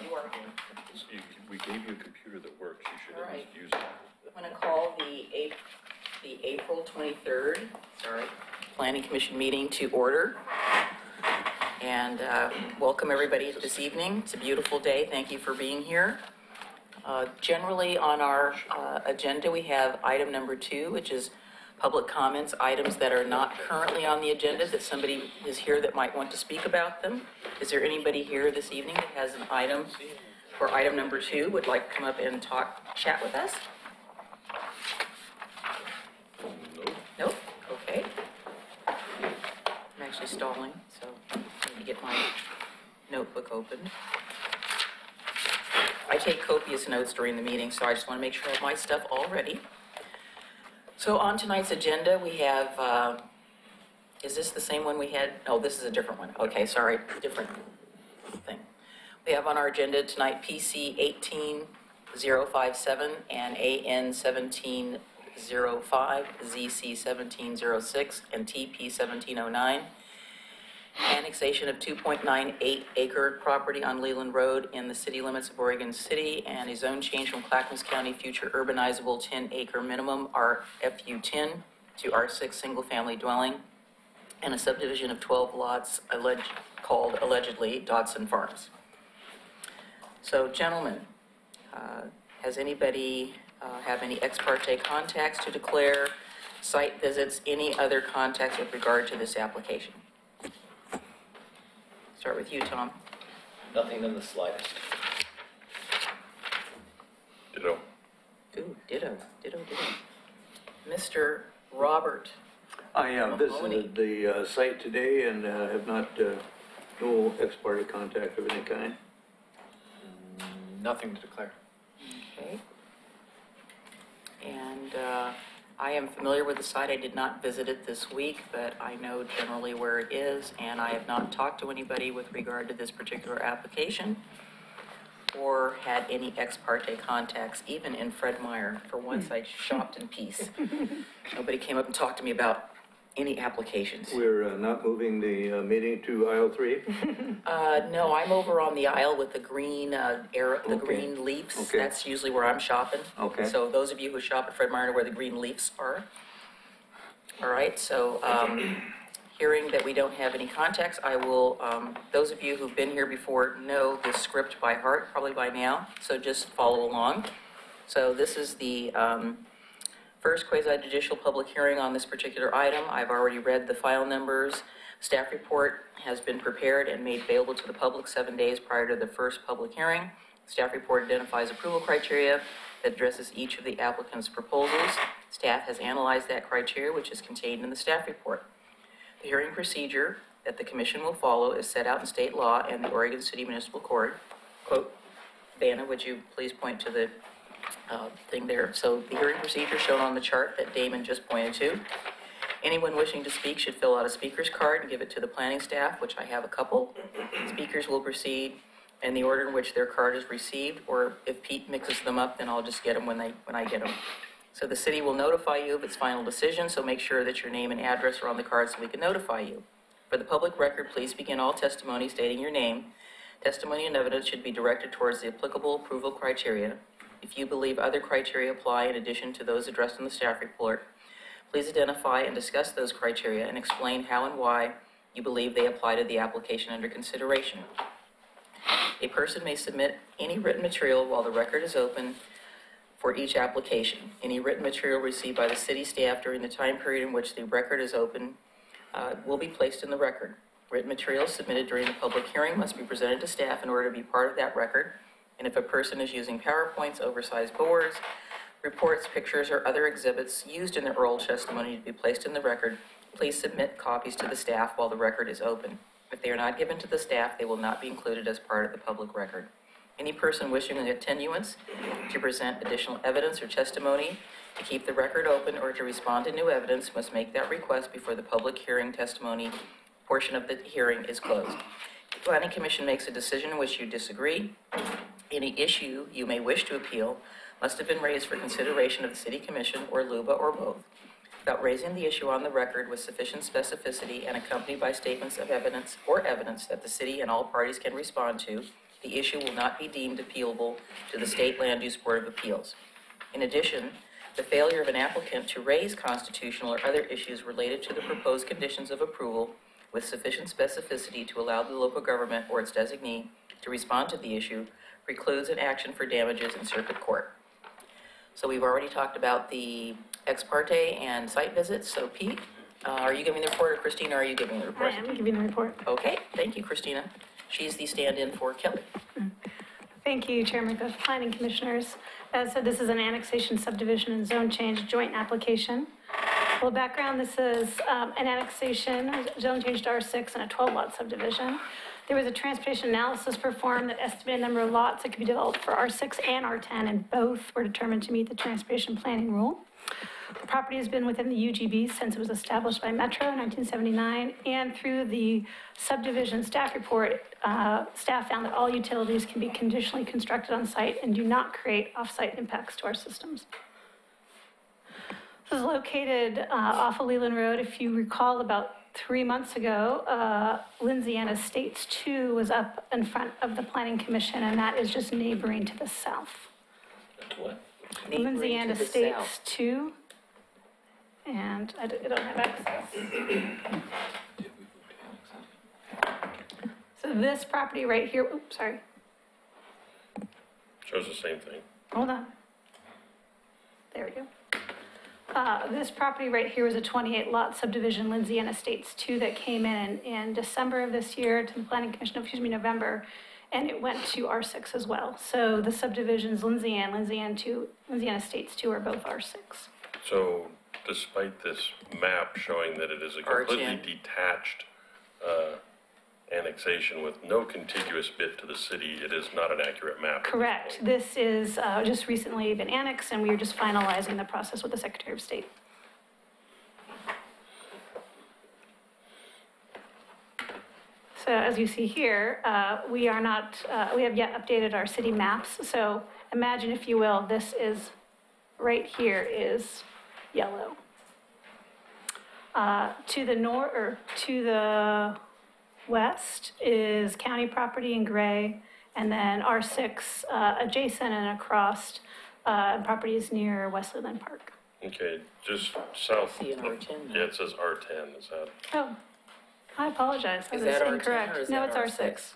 You are. We gave you a computer that works. You should at least use it. I'm going to call the April 23rd, Planning Commission meeting to order. And welcome everybody this evening. It's a beautiful day. Thank you for being here. Generally on our agenda we have item number 2, which is public comments, items that are not currently on the agenda that somebody is here that might want to speak about them. Is there anybody here this evening that has an item for item number 2, would like to come up and chat with us? Nope. Okay. I'm actually stalling, so I need to get my notebook open. I take copious notes during the meeting, so I just want to make sure I have my stuff all ready. So on tonight's agenda, we have, is this the same one we had? Oh, this is a different one. Okay, sorry, different thing. We have on our agenda tonight PC 18057 and AN 1705, ZC 1706, and TP 1709. Annexation of 2.98 acre property on Leland Road in the city limits of Oregon City, and a zone change from Clackamas County future urbanizable 10 acre minimum RFU 10 to R6 single family dwelling, and a subdivision of 12 lots called allegedly Dodson Farms. So gentlemen, has anybody have any ex parte contacts to declare, site visits, any other contacts with regard to this application? Start with you, Tom. Nothing in the slightest. Ditto. Ooh, ditto. Mr. Robert. I visited the site today and have not, no ex parte contact of any kind. Nothing to declare. Okay. And I am familiar with the site. I did not visit it this week, but I know generally where it is, and I have not talked to anybody with regard to this particular application or had any ex parte contacts, even in Fred Meyer. For once, I shopped in peace. Nobody came up and talked to me about any applications. We're not moving the meeting to aisle 3? No, I'm over on the aisle with the green green leaves. Okay. That's usually where I'm shopping. Okay. So those of you who shop at Fred Meyer know where the green leaves are. All right, so hearing that we don't have any contacts, I will, those of you who've been here before know this script by heart, probably by now, so just follow along. So this is the first quasi-judicial public hearing on this particular item. I've already read the file numbers. Staff report has been prepared and made available to the public 7 days prior to the first public hearing. Staff report identifies approval criteria that addresses each of the applicant's proposals. Staff has analyzed that criteria, which is contained in the staff report. The hearing procedure that the commission will follow is set out in state law and the Oregon City Municipal Code. Quote, Vanna, would you please point to the thing there? So the hearing procedure shown on the chart that Damon just pointed to. Anyone wishing to speak should fill out a speaker's card and give it to the planning staff, which I have a couple. Speakers will proceed in the order in which their card is received, or if Pete mixes them up, then I'll just get them when I get them. So the city will notify you of its final decision, so make sure that your name and address are on the card so we can notify you. For the public record, please begin all testimony stating your name. Testimony and evidence should be directed towards the applicable approval criteria. If you believe other criteria apply in addition to those addressed in the staff report, please identify and discuss those criteria and explain how and why you believe they apply to the application under consideration. A person may submit any written material while the record is open for each application. Any written material received by the city staff during the time period in which the record is open will be placed in the record. Written materials submitted during the public hearing must be presented to staff in order to be part of that record. And if a person is using PowerPoints, oversized boards, reports, pictures, or other exhibits used in the oral testimony to be placed in the record, please submit copies to the staff while the record is open. If they are not given to the staff, they will not be included as part of the public record. Any person wishing an continuance to present additional evidence or testimony to keep the record open or to respond to new evidence must make that request before the public hearing testimony portion of the hearing is closed. The Planning Commission makes a decision in which you disagree. Any issue you may wish to appeal must have been raised for consideration of the City Commission or LUBA or both. Without raising the issue on the record with sufficient specificity and accompanied by statements of evidence that the city and all parties can respond to, the issue will not be deemed appealable to the State Land Use Board of Appeals. In addition, the failure of an applicant to raise constitutional or other issues related to the proposed conditions of approval with sufficient specificity to allow the local government or its designee to respond to the issue precludes an action for damages in circuit court. So we've already talked about the ex parte and site visits. So Pete, are you giving the report, or Christina, are you giving the report? I am giving the report. Okay, thank you, Christina. She's the stand-in for Kelly. Thank you, Chairman of Planning Commissioners. As said, this is an annexation, subdivision, and zone change joint application. Well, background, this is an annexation, zone change to R6, and a 12-lot subdivision. There was a transportation analysis performed that estimated number of lots that could be developed for R6 and R10, and both were determined to meet the transportation planning rule. The property has been within the UGB since it was established by Metro in 1979, and through the subdivision staff report, staff found that all utilities can be conditionally constructed on site and do not create off-site impacts to our systems. This is located off of Leland Road. If you recall, about 3 months ago, Lindsay Ann Estates 2 was up in front of the Planning Commission, and that is just neighboring to the south. What? Lindsay Ann Neighboring to the Estates south. 2, and I don't have access. So this property right here, oops, sorry, Shows the same thing. hold on. There we go. This property right here was a 28-lot subdivision, Lindsay Ann Estates 2, that came in December of this year to the Planning Commission, November, and it went to R6 as well. So the subdivisions, Lindsay Ann Estates 2 are both R6. So despite this map showing that it is a completely R10. detached annexation with no contiguous bit to the city, it is not an accurate map. at this Correct. point. This is just recently been annexed, and we are just finalizing the process with the Secretary of State. So as you see here, we are not, we have yet updated our city maps. So imagine, if you will, this is, right here is yellow. To the north, or to the west is county property in gray, and then R6 adjacent and across properties near Wesley Lynn Park. Okay, just south. See an R10 Yeah, it says R10, is that? Oh, I apologize. Is That that is R10 or incorrect. is No, that it's R6.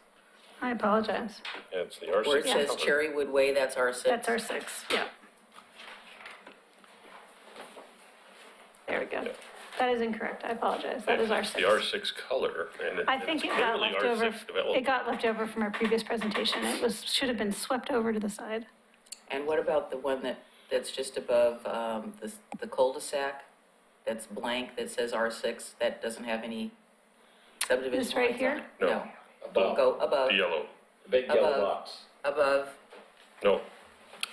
I apologize. Yeah, it's the R6. Where it says color. Cherrywood Way, that's R6? That's R6, yeah. There we go. Yeah. That is incorrect. I apologize. That is It's R6. the R6 color, and I think it's it got clearly left over. R6 development. It got left over from our previous presentation. It was, should have been swept over to the side. And what about the one that's just above the cul-de-sac? That's blank, that says R6, that doesn't have any subdivision This right lines on here? it? No. Above, Go above, The yellow, the big yellow above. box. above. no,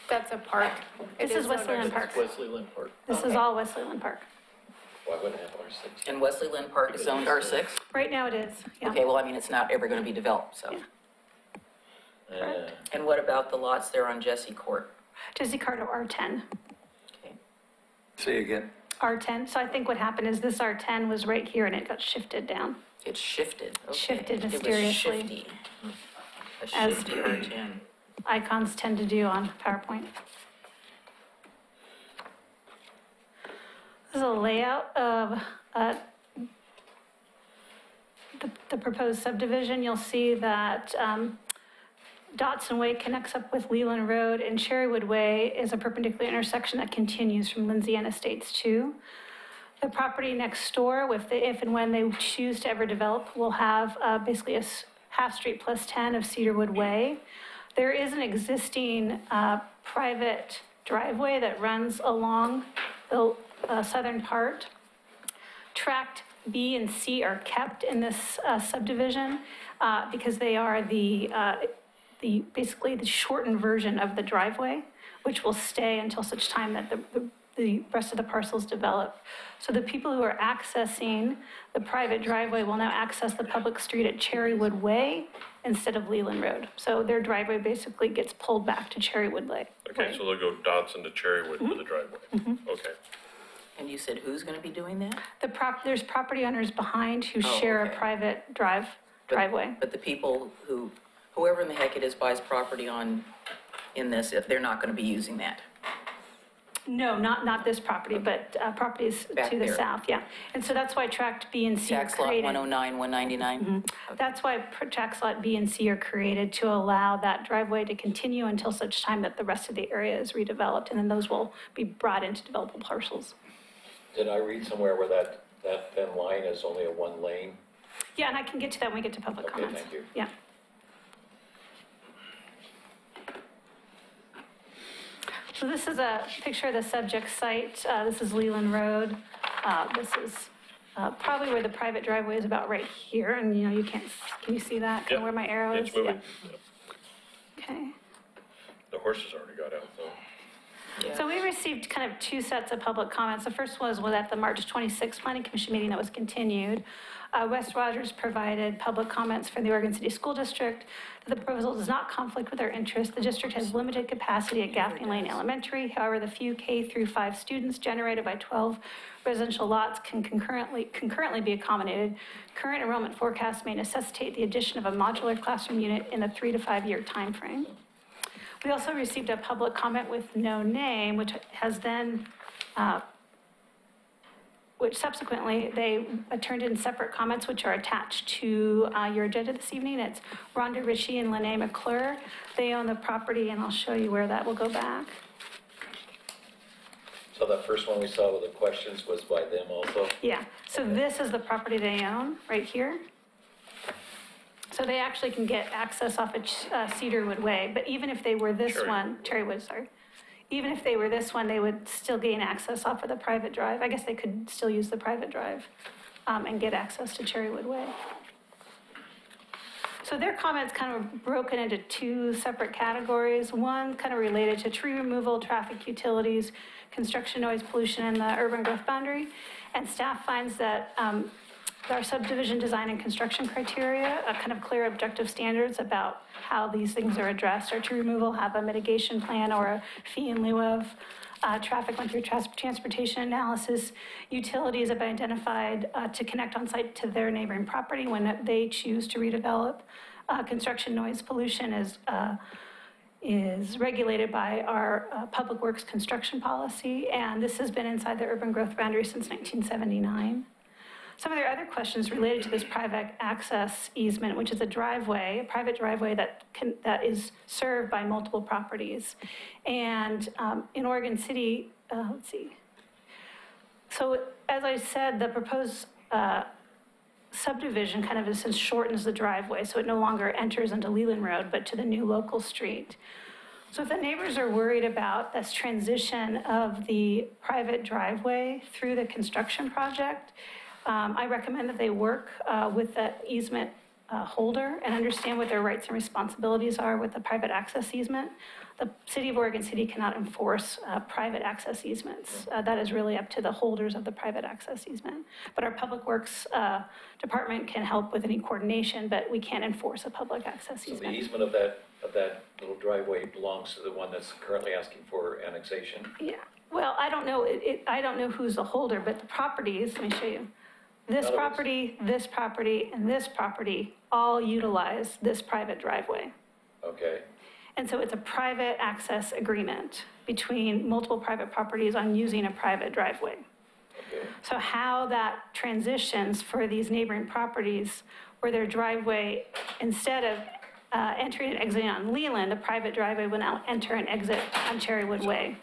That's a park. This is Wesley Lynn Park. Wesley Lynn Park. This is Okay. all Wesley Lynn Park. Why wouldn't it have R6? And Wesley Lynn Park is zoned R6? Right now it is, yeah. Okay, well, I mean, it's not ever going to be developed, so. Correct. And what about the lots there on Jesse Court? Jesse Carter R10. Okay. Say again. R10. So I think what happened is this R10 was right here and it got shifted down. It's shifted, okay. Shifted It was mysteriously. shifty. A As- shifty R10. Icons tend to do on PowerPoint. This is a layout of the proposed subdivision. You'll see that Dotson Way connects up with Leland Road, and Cherrywood Way is a perpendicular intersection that continues from Lindsay Ann Estates 2. The property next door, if and when they choose to ever develop, will have basically a half street plus 10 of Cedarwood Way. There is an existing private driveway that runs along the southern part. Tract B and C are kept in this subdivision because they are basically the shortened version of the driveway, which will stay until such time that the rest of the parcels develop. So the people who are accessing the private driveway will now access the public street at Cherrywood Way instead of Leland Road. So their driveway basically gets pulled back to Cherrywood Way. okay, so they'll go Dotson to Cherrywood for the driveway. Okay, And you said who's going to be doing that? There's property owners behind who Oh, share okay. a private But- driveway. But the people who whoever in the heck it is buys property in this, if they're not going to be using that. No, not this property, but properties Back to the there. south, yeah. And so that's why tract B and C are Tax lot created. 109, 199. That's why tax lot B and C are created to allow that driveway to continue until such time that the rest of the area is redeveloped, and then those will be brought into developable parcels. Did I read somewhere where that thin line is only a one lane? Yeah, and I can get to that when we get to public Okay, comments. thank you. Yeah. So this is a picture of the subject site. This is Leland Road. This is probably where the private driveway is, about right here, and you can't, can you see that? Yep. Where my arrow is? It's moving. Yeah. Okay. The horses already got out, though. Yeah. So we received kind of two sets of public comments. The first was at the March 26th Planning Commission meeting that was continued. West Rogers provided public comments from the Oregon City School District. The proposal does not conflict with their interests. The district has limited capacity at Gaffney Lane Elementary. However, the few K through 5 students generated by 12 residential lots can concurrently be accommodated. Current enrollment forecasts may necessitate the addition of a modular classroom unit in a 3 to 5 year timeframe. We also received a public comment with no name, which has then, which subsequently they turned in separate comments, which are attached to your agenda this evening. It's Rhonda Ritchie and Lene McClure. They own the property, and I'll show you where that will go back. So that first one we saw with the questions was by them also? Yeah, so this is the property they own, right here. So they actually can get access off of Cedarwood Way, but even if they were this one, Cherrywood, sorry. Even if they were this one, they would still gain access off of the private drive. I guess they could still use the private drive and get access to Cherrywood Way. So their comments kind of broken into two separate categories. One kind of related to tree removal, traffic utilities, construction noise pollution, and the urban growth boundary. And staff finds that our subdivision design and construction criteria, kind of clear objective standards about how these things are addressed. Our tree removal have a mitigation plan or a fee in lieu of. Traffic went through transportation analysis. Utilities have been identified to connect on site to their neighboring property when they choose to redevelop. Construction noise pollution is regulated by our Public Works construction policy, and this has been inside the urban growth boundary since 1979. Some of their other questions related to this private access easement, which is a driveway, a private driveway that is served by multiple properties. And in Oregon City, let's see. So as I said, the proposed subdivision kind of in a sense shortens the driveway, so it no longer enters into Leland Road, but to the new local street. So if the neighbors are worried about this transition of the private driveway through the construction project, I recommend that they work with the easement holder and understand what their rights and responsibilities are with the private access easement. The City of Oregon City cannot enforce private access easements. That is really up to the holders of the private access easement. But our Public Works Department can help with any coordination, but we can't enforce a public access So the easement. easement of that little driveway belongs to the one that's currently asking for annexation? Yeah, well, I don't know, I don't know who's the holder, but the properties, let me show you. This property, and this property all utilize this private driveway. Okay, And so it's a private access agreement between multiple private properties on using a private driveway. okay. So how that transitions for these neighboring properties where their driveway, instead of entering and exiting on Leland, the private driveway will now enter and exit on Cherrywood Way.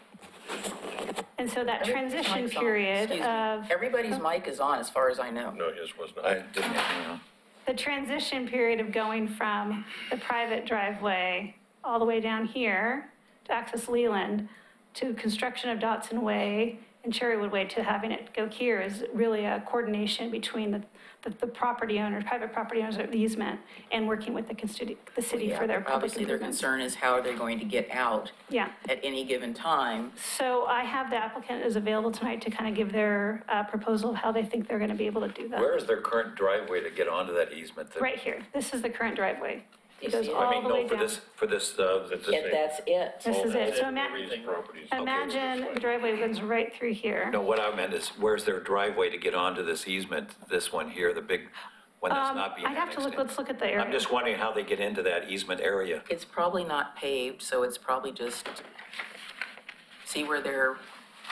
And so that transition Mic's on. period Excuse me. of... Everybody's mic is on, as far as I know. No, his was not. I didn't, The transition period of going from the private driveway all the way down here to access Leland to construction of Dotson Way and Cherrywood Way to having it go here is really a coordination between the property owners, private property owners of the easement and working with the city Yeah, for their public obviously their improvements. concern is how they're going to get out Yeah. at any given time. So I have the applicant is available tonight to kind of give their proposal of how they think they're going to be able to do that. Where is their current driveway to get onto that easement? Right here. This is the current driveway. You It goes see it? I all mean, the no, way for down. this, That's the And same. that's it. This is it. So These properties. imagine the driveway runs right through here. no, what I meant is, where's their driveway to get onto this easement, this one here, the big, when there's not being I'd have to annexed look, in? let's look at the area. I'm just wondering how they get into that easement area. It's probably not paved, so it's probably just, see where their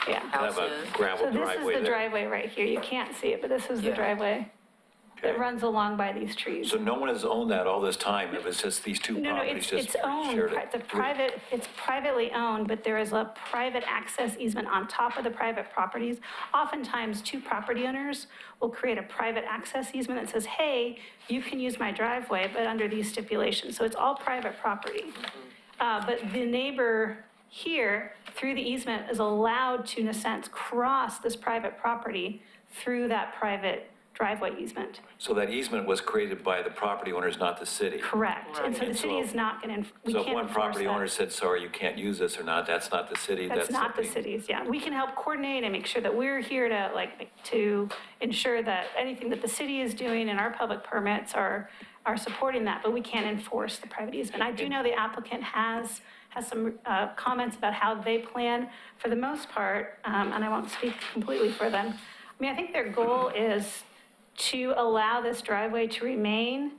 Yeah. house Have a is? gravel So this is driveway the there. driveway right here. You can't see it, but this is the Yeah. driveway that Okay. runs along by these trees. So no one has owned that all this time, it was just these two No, properties just it's owned, shared it? it's privately owned, but there is a private access easement on top of the private properties. Oftentimes, two property owners will create a private access easement that says, hey, you can use my driveway, but under these stipulations. So it's all private property. But the neighbor here, through the easement, is allowed to, in a sense, cross this private property through that private driveway easement. So that easement was created by the property owners, not the city? Correct. And so the And city so- is not going to, we So can't if one enforce property owner that. said, sorry, you can't use this or not, that's not the city? That's not the something- city's, yeah. We can help coordinate and make sure that we're here to ensure that anything that the city is doing and our public permits are supporting that, but we can't enforce the private easement. I do know the applicant has some comments about how they plan, for the most part, and I won't speak completely for them. I mean, I think their goal is to allow this driveway to remain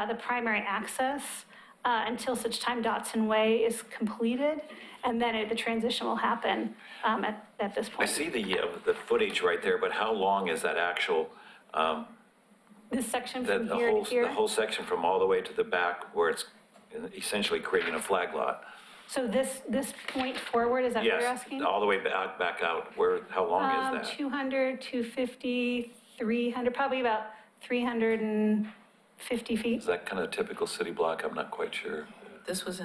the primary access until such time Dotson Way is completed, and then the transition will happen at this I point. see the footage right there, but how long is that actual, This section that from the here to whole, here. the whole section from all the way to the back where it's essentially creating a flag lot? So this point forward, is that what you're Yes, asking? all the way back out, how long is that? 200, 250, 300, probably about 350 feet. Is that kind of typical city block? I'm not quite sure. This was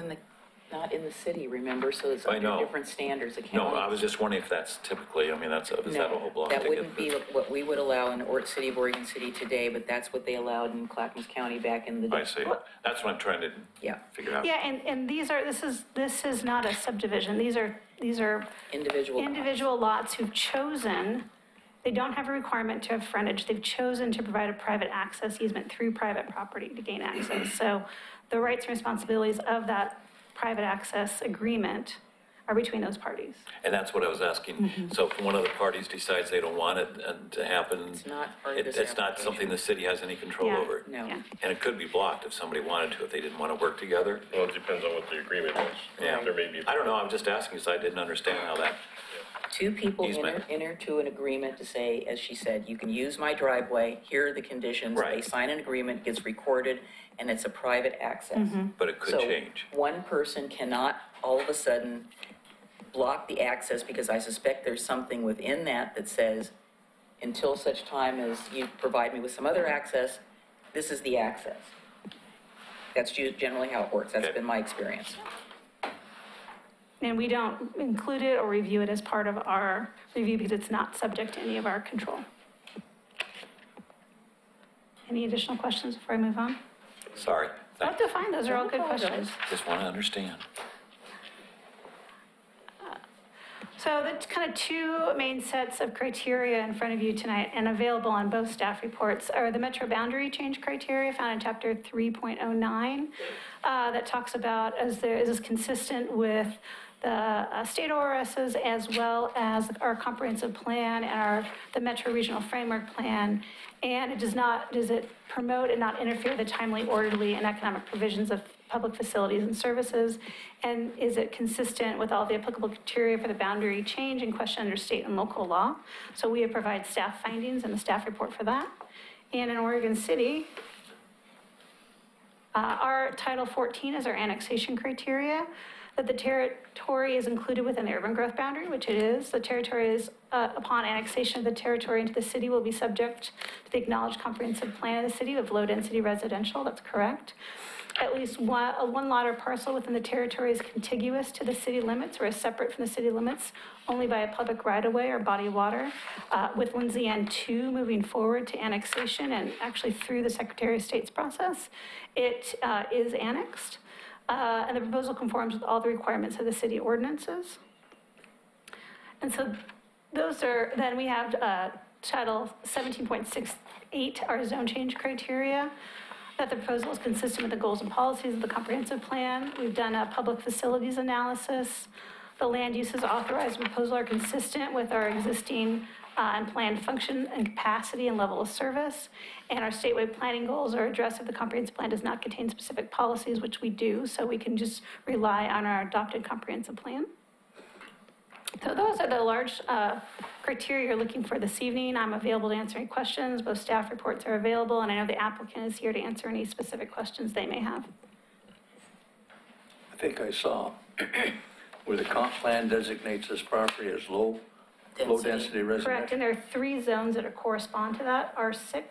not in the city, remember, so it's I under know. different standards. The No, county- I was just wondering if that's typically, I mean, is that a whole block? That to wouldn't get be what we would allow in the city of Oregon City today, but that's what they allowed in Clackamas County back in the day. I see. That's what I'm trying to Yeah, figure out. Yeah, and this is not a subdivision. These are individual. individual lots who've chosen, they don't have a requirement to have frontage. They've chosen to provide a private access easement through private property to gain access. So the rights and responsibilities of that private access agreement are between those parties. And that's what I was asking. So if one of the parties decides they don't want it to happen, It's not part of this it's not application. something the city has any control Yeah. over? No. Yeah. And it could be blocked if somebody wanted to, if they didn't want to work together? Well, it depends on what the agreement is. Yeah. There may be. I don't know, I'm just asking because I didn't understand how that, Two people Easement. enter to an agreement to say, as she said, you can use my driveway, here are the conditions. They Right. sign an agreement, gets recorded, and it's a private access. but it could So change. one person cannot all of a sudden block the access, because I suspect there's something within that says, until such time as you provide me with some other access, this is the access. That's generally how it works. That's Okay. been my experience. And we don't include it or review it as part of our review because it's not subject to any of our control. Any additional questions before I move on? Sorry, Oh, that's fine, those are all good questions. just want to understand. So that's kind of two main sets of criteria in front of you tonight and available on both staff reports are the metro boundary change criteria found in chapter 3.09 that talks about is this consistent with the state ORSs as well as our comprehensive plan and the Metro Regional Framework Plan. And does it promote and not interfere with the timely, orderly, and economic provisions of public facilities and services? And is it consistent with all the applicable criteria for the boundary change in question under state and local law? So we have provided staff findings and the staff report for that. And in Oregon City, our Title 14 is our annexation criteria, that the territory is included within the urban growth boundary, which it is. The territory is, upon annexation of the territory into the city, will be subject to the acknowledged comprehensive plan of the city of low-density residential. That's correct. At least one lot or parcel within the territory is contiguous to the city limits or is separate from the city limits only by a public right-of-way or body of water. With Lindsay N2 moving forward to annexation and actually through the Secretary of State's process, it is annexed. And the proposal conforms with all the requirements of the city ordinances. And so those are, then we have Title 17.68, our zone change criteria, that the proposal is consistent with the goals and policies of the comprehensive plan. We've done a public facilities analysis. The land uses authorized in the proposal are consistent with our existing and planned function and capacity and level of service. And our statewide planning goals are addressed if the comprehensive plan does not contain specific policies, which we do, so we can just rely on our adopted comprehensive plan. So those are the large criteria you're looking for this evening. I'm available to answer any questions. Both staff reports are available, and I know the applicant is here to answer any specific questions they may have. I think I saw where the comp plan designates this property as low-density Correct, residential. and there are 3 zones that correspond to that, R6,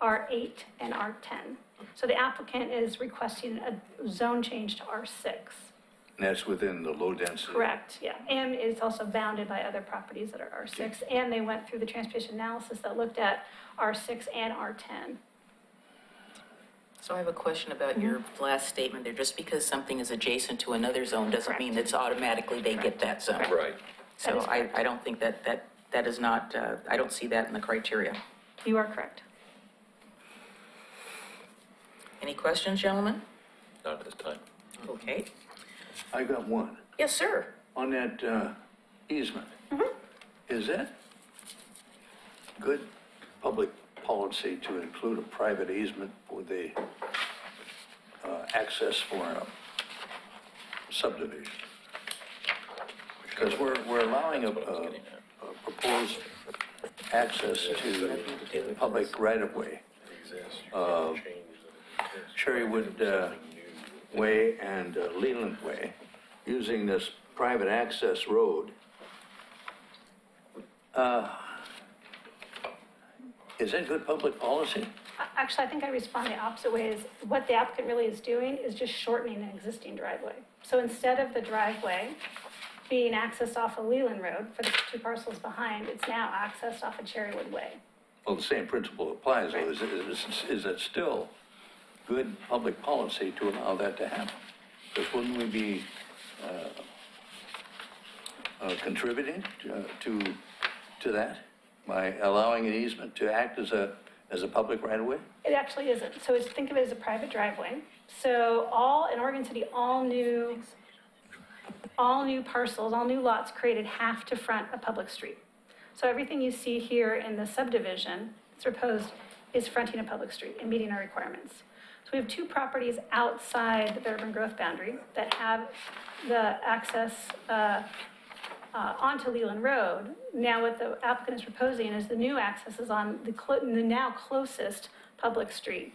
R8, and R10. So the applicant is requesting a zone change to R6. And that's within the low density. Correct, yeah, and it's also bounded by other properties that are R6, and they went through the transportation analysis that looked at R6 and R10. So I have a question about your last statement there. Just because something is adjacent to another zone doesn't mean that's automatically they get that zone. Right. So That is correct. I don't think that is not, I don't see that in the criteria. You are correct. Any questions, gentlemen? Not at this time. Okay. I got one. Yes, sir. On that easement, is that good public policy to include a private easement for the access for a subdivision? Because we're allowing a proposed access to public right-of-way, Cherrywood Way and Leland Way, using this private access road. Is that good public policy? Actually, I think I respond the opposite way, is what the applicant really is doing is just shortening an existing driveway. So instead of the driveway being accessed off of Leland Road for the 2 parcels behind, it's now accessed off of Cherrywood Way. Well, the same principle applies, though. Is it still good public policy to allow that to happen? Because wouldn't we be contributing to that by allowing an easement to act as a public right-of-way? It actually isn't. So think of it as a private driveway. So in Oregon City, all new parcels, all new lots created have to front a public street. So everything you see here in the subdivision that's proposed is fronting a public street and meeting our requirements. So we have 2 properties outside the urban growth boundary that have the access onto Leland Road. Now what the applicant is proposing is the new access is on the now closest public street.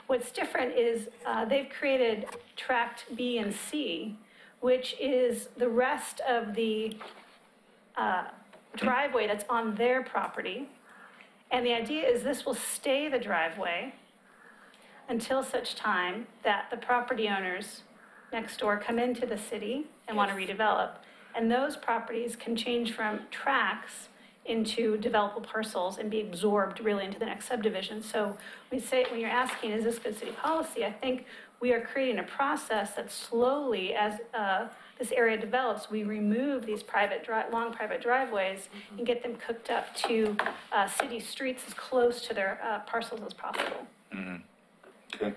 What's different is they've created tract B and C, which is the rest of the driveway that's on their property. And the idea is this will stay the driveway until such time that the property owners next door come into the city and want to redevelop. And those properties can change from tracts into developable parcels and be absorbed really into the next subdivision. So when you're asking, is this good city policy? I think we are creating a process that slowly, as this area develops, we remove these long private driveways and get them cooked up to city streets as close to their parcels as possible. Okay.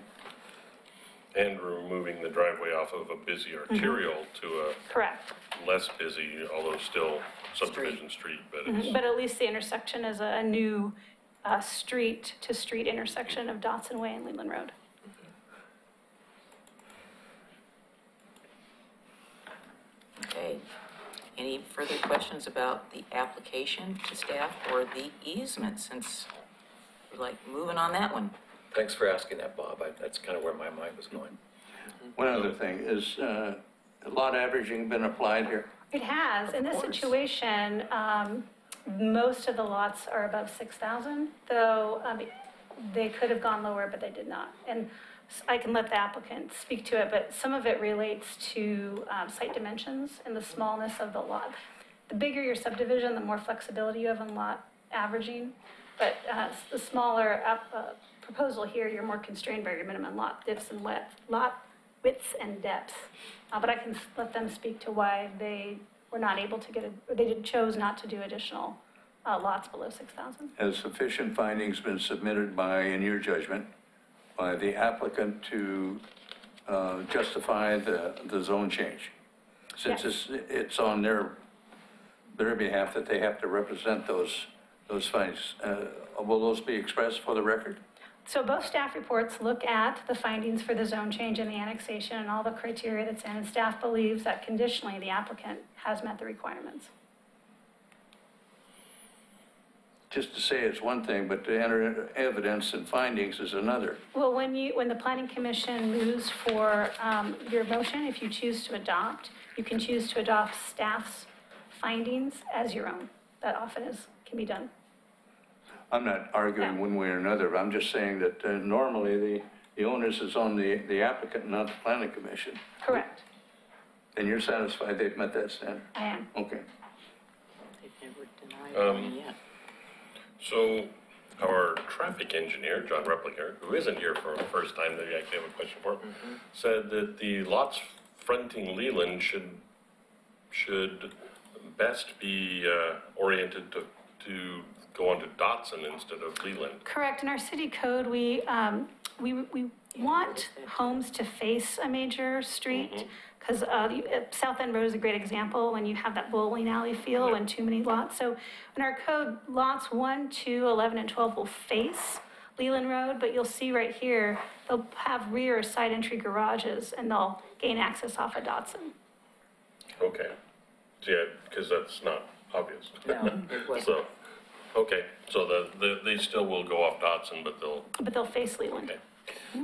And removing the driveway off of a busy arterial to a Correct. less busy, although still subdivision street, but it's, But at least the intersection is a new street-to-street intersection of Dotson Way and Leland Road. Okay. Any further questions about the application to staff or the easement, since we're like moving on that one? Thanks for asking that, Bob. That's kind of where my mind was going. One other thing, is lot averaging been applied here? It has. In this course. situation, most of the lots are above 6,000, though they could have gone lower, but they did not. And I can let the applicant speak to it, but some of it relates to site dimensions and the smallness of the lot. The bigger your subdivision, the more flexibility you have on lot averaging, but the smaller proposal here, you're more constrained by your minimum lot widths and depths. But I can let them speak to why they were not able to they chose not to do additional lots below 6,000. Has sufficient findings been submitted by, in your judgment, by the applicant to justify the zone change? Since Yes. it's on their behalf that they have to represent those those findings, will those be expressed for the record? So both staff reports look at the findings for the zone change and the annexation and all the criteria that's in, and staff believes that conditionally the applicant has met the requirements. Just to say it's one thing, but to enter evidence and findings is another. Well, when the planning commission moves for your motion, if you choose to adopt, you can choose to adopt staff's findings as your own. That often can be done. I'm not arguing one way or another, but I'm just saying that normally the onus is on the applicant, not the planning commission. Correct. And you're satisfied they've met that standard? I am. Okay. They've never denied any yet. So our traffic engineer, John Repliker, who isn't here for the first time that we actually have a question for, said that the lots fronting Leland should best be oriented to go onto Dotson instead of Leland. Correct. In our city code, we want homes to face a major street, because South End Road is a great example when you have that bowling alley feel and too many lots. So in our code, lots 1, 2, 11, and 12 will face Leland Road, but you'll see right here, they'll have rear or side entry garages, and they'll gain access off of Dotson. Okay. Yeah, because that's not obvious. No, it wasn't. So, okay, so they still will go off Dotson, but But they'll face Leland. okay.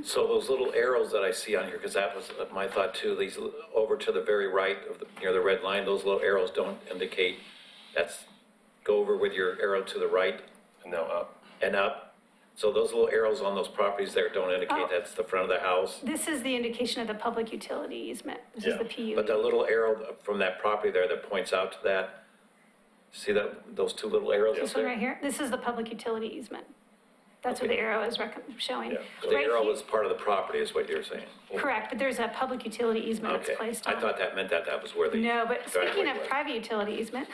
So those little arrows that I see on here, because that was my thought too, these over to the very right of near the red line, those little arrows don't indicate, go over with your arrow to the right And now up. and up. So those little arrows on those properties there don't indicate that's the front of the house. This is the indication of the public utility easement. This is Yeah, the PUE. But the little arrow from that property there that points out to that, see those two little arrows up This one there? right here, this is the public utility easement. That's what the arrow is showing. Yeah. So the Right arrow here- is part of the property is what you're saying? Correct, but there's a public utility easement Okay, that's placed on. I thought that meant that was where the. No, but speaking driveway of was. private utility easement,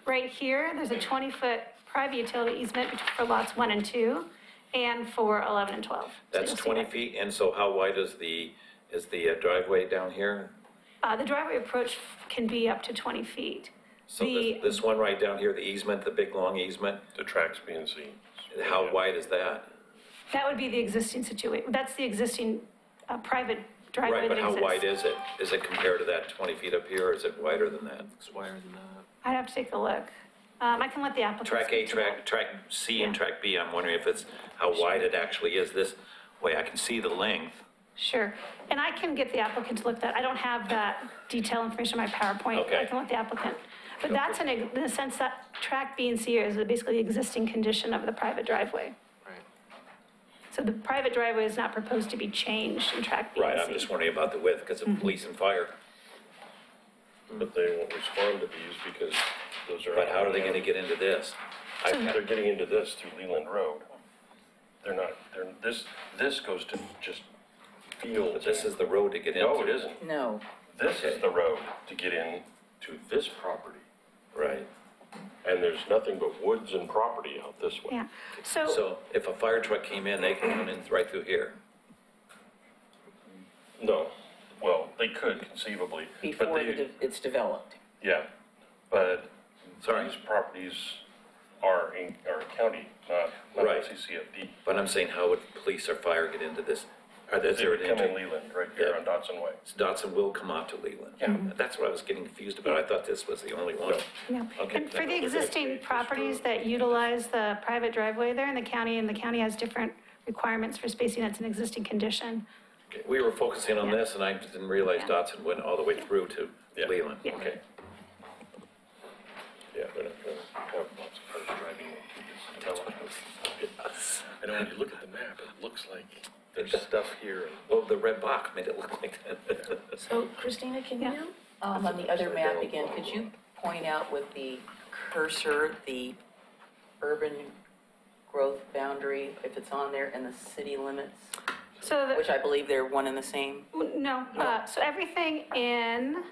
right here, there's a 20-foot private utility easement for lots 1 and 2, and for 11 and 12. So That's you'll see 20 that. feet, and so how wide is the driveway down here? The driveway approach can be up to 20 feet. So The- this one right down here, the easement, the big long easement, The tracks being seen. how Yeah. wide is that? That would be the existing situation, that's the existing private driveway Right, that but how exists. wide is it? Is it compared to that 20 feet up here, or is it wider than that? It's wider than that. I'd have to take a look. I can let the applicant. Track A, speak to that. track C, and track B, I'm wondering if it's, how wide it actually is this way. I can see the length. Sure, and I can get the applicant to look at that. I don't have that detailed information on my PowerPoint. Okay. I can let the applicant. But that's in the sense that track B and C is basically the existing condition of the private driveway. Right. So the private driveway is not proposed to be changed in track B Right, and I'm C. just wondering about the width, because of police and fire. But they won't respond to these because those are. But how are they gonna get into this? They're getting into this through Leland Road. This goes to just fields. But this is the road to get into. No, it isn't. No, This Okay. is the road to get in to this property. Right. And there's nothing but woods and property out this way. Yeah, so, So if a fire truck came in, they could come in right through here. No, well, they could conceivably, but before they, it's developed. yeah, but Sorry. these properties are county, not Right. CCFD. But I'm saying, how would police or fire get into this? Is They there would an come in entry? Leland, right here Yeah. on Dotson Way. Dotson will come out to Leland. Yeah. That's what I was getting confused about. I thought this was the only one. No. yeah. Okay. And for the existing properties that utilize the private driveway there in the county, and the county has different requirements for spacing, that's an existing condition. Okay, we were focusing on Yeah. this, and I didn't realize Yeah. Dotson went all the way through to Yeah. Leland. Yeah. Okay. Yeah, they're not gonna have lots of cars driving into this development. I know, when you look at the map, it looks like there's stuff here. Well, the red box made it look like that. So Christina, can Yeah. you, on the other map again, could you point out with the cursor, the urban growth boundary, if it's on there, and the city limits? So, Which I believe they're one and the same. no, so everything in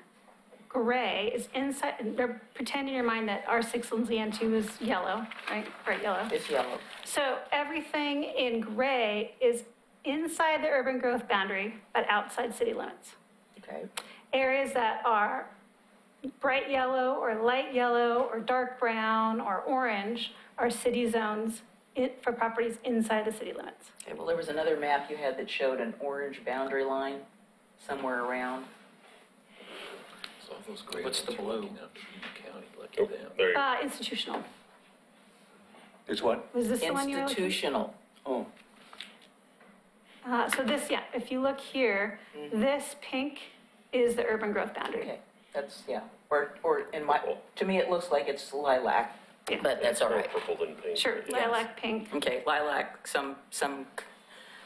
gray is inside, pretend in your mind that R6 Lindsay N2 is yellow, right, bright yellow. It's yellow. So everything in gray is inside the urban growth boundary, but outside city limits. Okay. Areas that are bright yellow or light yellow or dark brown or orange are city zones for properties inside the city limits. Okay, well, there was another map you had that showed an orange boundary line somewhere around. So all those gray What's the ones are blue? looking up Union County, look Oh, at them. there you go. Institutional. Is what? Was this the one you were looking? Institutional. Oh, So this, yeah, if you look here, this pink is the urban growth boundary. Okay, that's, yeah, or in my, to me, it looks like it's lilac, Yeah. but that's all More right. purple than pink. Sure, Yes. lilac, pink. Okay, lilac, some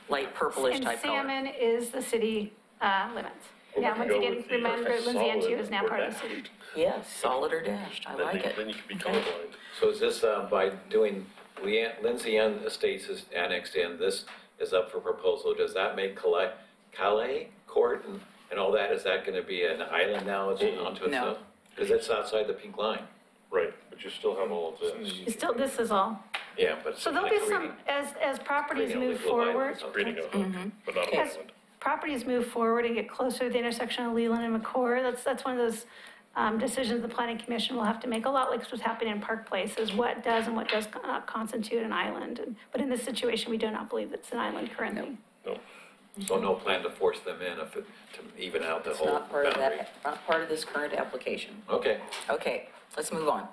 light purplish And type color. salmon is the city limits. Well, Now, we once can go again, with the remember, Lindsay solid Antio is now or part of the dashed. city. Yes, solid or dashed, I like it. Then you can be Okay. colorblind. So is this, by doing Lindsay Estates is annexed in, this is up for proposal, does that make Calais Court and all that, is that gonna be an island now, it's onto No. itself? Because it's outside the pink line. Right, but you still have all of this. You still, this is all. Yeah, but. So there'll be some, as properties creating a move legal island, forward, so- Creating a hook, but not an as island. properties move forward and get closer to the intersection of Leland and McCord, that's one of those decisions the planning commission will have to make, a lot like what's happening in Park Place, is what does and what does constitute an island. But in this situation, we do not believe it's an island currently. No. So no plan to force them in to even out the It's whole not part of boundary? that, not part of this current application. Okay. Okay, let's move on.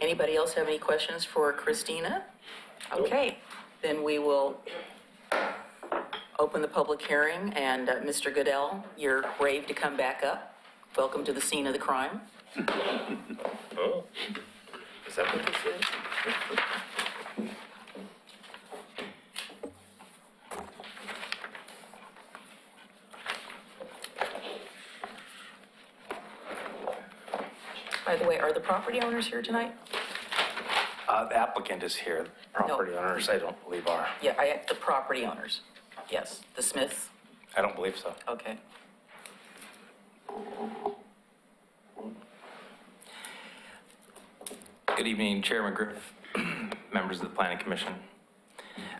Anybody else have any questions for Christina? Okay, then we will open the public hearing, and Mr. Goodell, you're brave to come back up. Welcome to the scene of the crime. Oh, Is that what this is? By the way, are the property owners here tonight? The applicant is here. Property owners, I don't believe are. Yeah, the property owners. Yes, the Smiths, I don't believe so. okay. Good evening, Chairman Griff, members of the Planning Commission.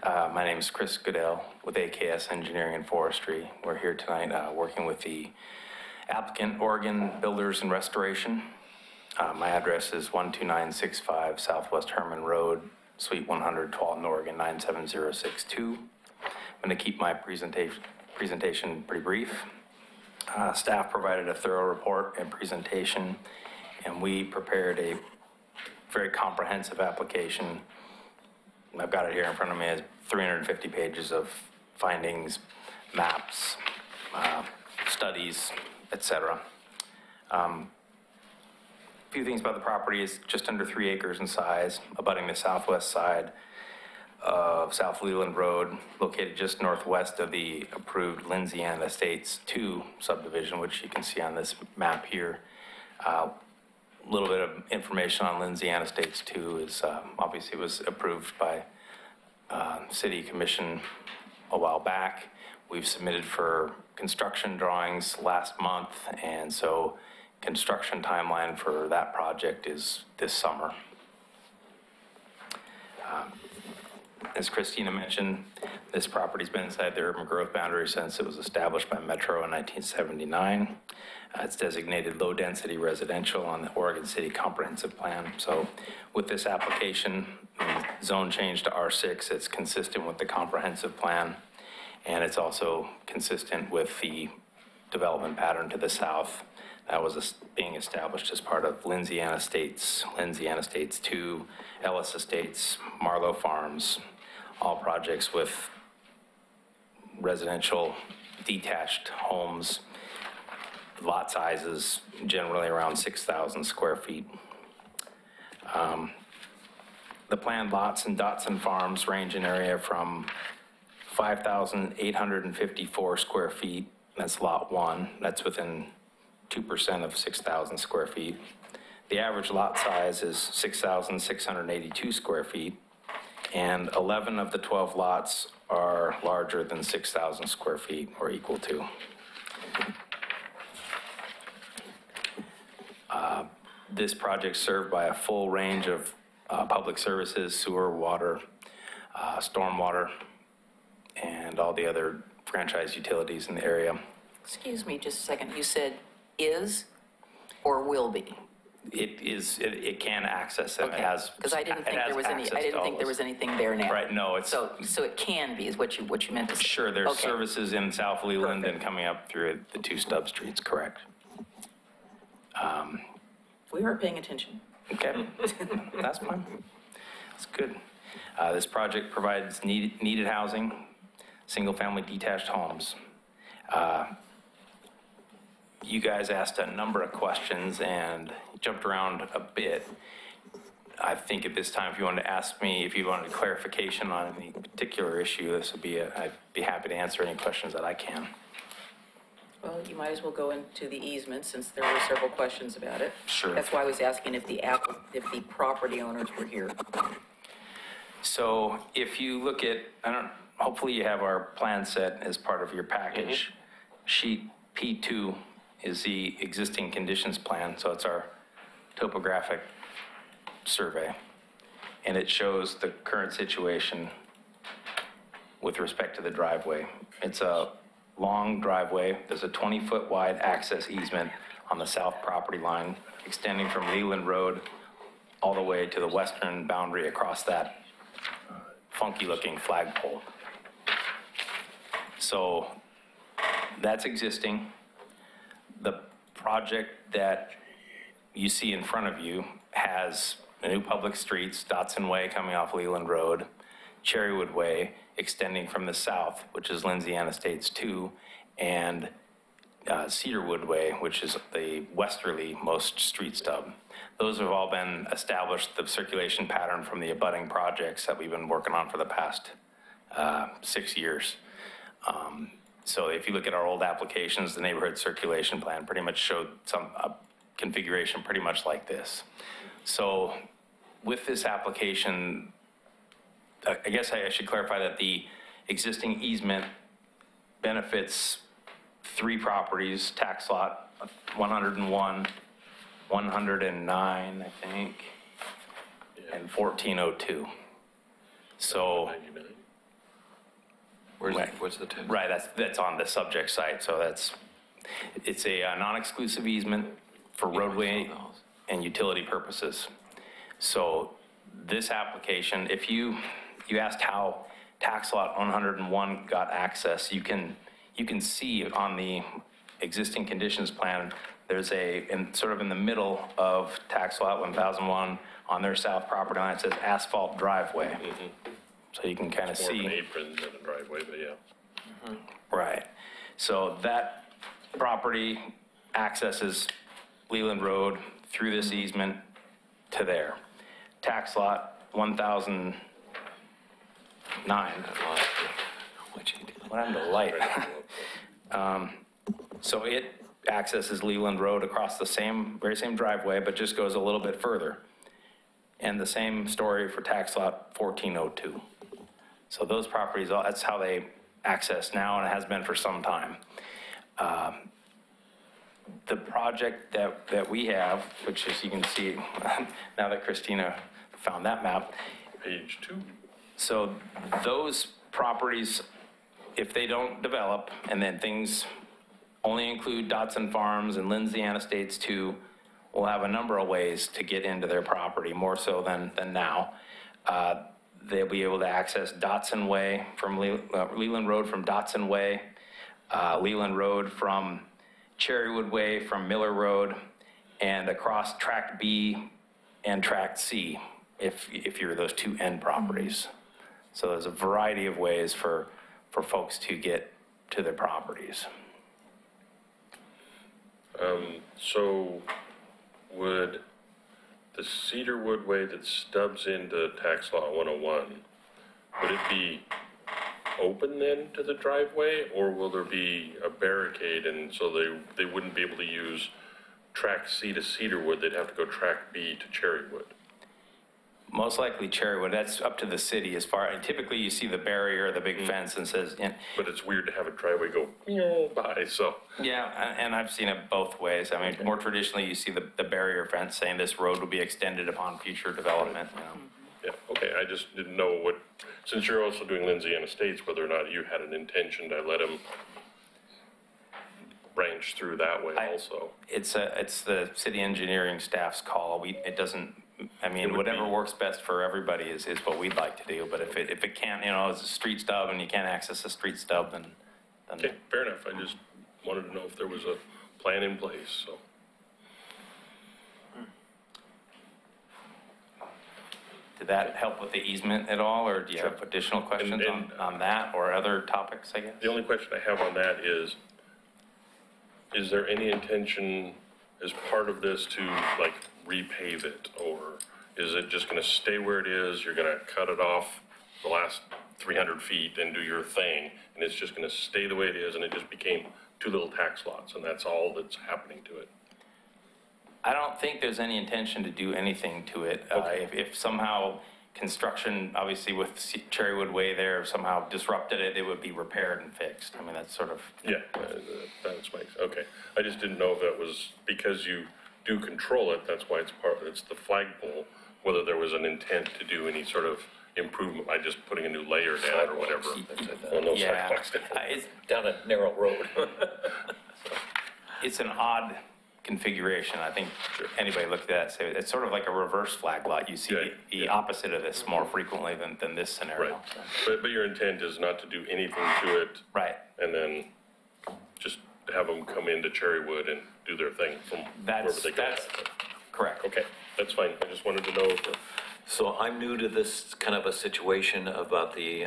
My name is Chris Goodell with AKS Engineering and Forestry. We're here tonight working with the applicant, Oregon Builders and Restoration. My address is 12965 Southwest Herman Road, Suite 100, Tualatin, Oregon 97062. I'm going to keep my presentation pretty brief. Staff provided a thorough report and presentation, and we prepared a very comprehensive application. I've got it here in front of me. It's 350 pages of findings, maps, studies, etc. A few things about the property. Is just under 3 acres in size, abutting the southwest side of South Leland Road, located just northwest of the approved Lindsay Estates 2 subdivision, which you can see on this map here. A little bit of information on Lindsay Estates 2 is obviously was approved by City Commission a while back. We've submitted for construction drawings last month, and so construction timeline for that project is this summer. As Christina mentioned, this property's been inside the urban growth boundary since it was established by Metro in 1979. It's designated low-density residential on the Oregon City Comprehensive Plan. So with this application, zone change to R6, it's consistent with the comprehensive plan, and it's also consistent with the development pattern to the south that was being established as part of Lindsay Estates 2, Ellis Estates, Marlowe Farms, all projects with residential detached homes, lot sizes generally around 6,000 square feet. The planned lots and Dotson Farms range in area from 5,854 square feet, that's lot 1, that's within 2% of 6,000 square feet. The average lot size is 6,682 square feet, and 11 of the 12 lots are larger than 6,000 square feet or equal to. This project served by a full range of public services, sewer, water, stormwater, and all the other franchise utilities in the area. Excuse me just a second, you said is? Or will be? It can access it. It Okay. has. Because I didn't think it has there was any, access I to didn't all think there those. was anything there now. Right, no, it's. So it can be, is what you meant to say? Sure, there's Okay. services in South Leland and coming up through the two stub streets, correct. We are paying attention. Okay, that's fine. That's good. This project provides needed housing, single-family detached homes. You guys asked a number of questions and jumped around a bit. I think at this time, if you wanted to ask me, if you wanted clarification on any particular issue, this would be, I'd be happy to answer any questions that I can. Well, you might as well go into the easement since there were several questions about it. Sure. That's why I was asking if the property owners were here. So if you look at, hopefully you have our plan set as part of your package. Sheet P2 is the existing conditions plan, so it's our topographic survey. And it shows the current situation with respect to the driveway. It's a long driveway. There's a 20-foot wide access easement on the south property line, extending from Leland Road all the way to the western boundary across that funky-looking flagpole. So that's existing. The project that you see in front of you has new public streets, Dotson Way coming off Leland Road, Cherrywood Way extending from the south, which is Lindsay Estates 2, and Cedarwood Way, which is the westerly most street stub. Those have all been established, the circulation pattern from the abutting projects that we've been working on for the past 6 years. So if you look at our old applications, the neighborhood circulation plan pretty much showed some configuration pretty much like this. So with this application, I guess I should clarify that the existing easement benefits 3 properties, tax lot 101, 109, I think, and 1402. So, 99? What's the text? right, that's on the subject site, so it's a non-exclusive easement for roadway and utility purposes. So this application, if you asked how tax lot 101 got access, you can see on the existing conditions plan, there's sort of in the middle of tax lot 1001 on their south property line, it says asphalt driveway. So you can kind of More of see. an apron than a driveway, but yeah. Right. So that property accesses Leland Road through this easement to there. Tax lot 1009. What happened to light? So it accesses Leland Road across the very same driveway, but just goes a little bit further. And the same story for tax lot 1402. So those properties, that's how they access now, and it has been for some time. The project that we have, which as you can see, now that Christina found that map, Page 2. so those properties, if they don't develop, and then things only include Dotson Farms and Lindsay Estates 2, will have a number of ways to get into their property, more so than now. They'll be able to access Dotson Way from Leland Road from Dotson Way, Leland Road from Cherrywood Way from Miller Road, and across Tract B and Tract C, if you're those 2 end properties. So there's a variety of ways for folks to get to their properties. So would the Cedarwood Way that stubs into tax lot 101, would it be open then to the driveway, or will there be a barricade and so they wouldn't be able to use track C to Cedarwood, they'd have to go track B to Cherrywood? Most likely Cherrywood, that's up to the city as far, and typically you see the barrier, the big fence and says, But it's weird to have a driveway go by, so. yeah, and I've seen it both ways. I mean, more traditionally, you see the barrier fence saying this road will be extended upon future development, you know. Yeah, okay, I just didn't know what, since you're also doing Lindsay Estates, whether or not you had an intention to let them branch through that way also. It's the city engineering staff's call. It doesn't, I It mean, would whatever be- works best for everybody is what we'd like to do. But if it can't, it's a street stub and you can't access a street stub, then Okay, fair enough. I just wanted to know if there was a plan in place, so. did that help with the easement at all? Or do you have additional questions And- on that or other topics, I guess? The only question I have on that is there any intention as part of this to like repave it? Or is it just gonna stay where it is? You're gonna cut it off the last 300 feet and do your thing, and it's just gonna stay the way it is, and it just became two little tax lots, and that's all that's happening to it? I don't think there's any intention to do anything to it. Okay. If somehow construction, obviously with Cherrywood Way there, somehow disrupted it, it would be repaired and fixed. I mean, that's sort of, Yeah, that's my, okay. I just didn't know if that was, because you do control it, that's why it's the flagpole, whether there was an intent to do any sort of improvement by just putting a new layer down or whatever. Well, no yeah. sidewalks. It's, Down a narrow road. it's an odd configuration. I think anybody look at that, say, it's sort of like a reverse flag lot. You see Okay, the opposite of this more frequently than this scenario. Right, but your intent is not to do anything to it Right. and then just have them come into Cherrywood and do their thing from wherever they go. That's correct. Okay, that's fine. I just wanted to know if So I'm new to this kind of a situation about the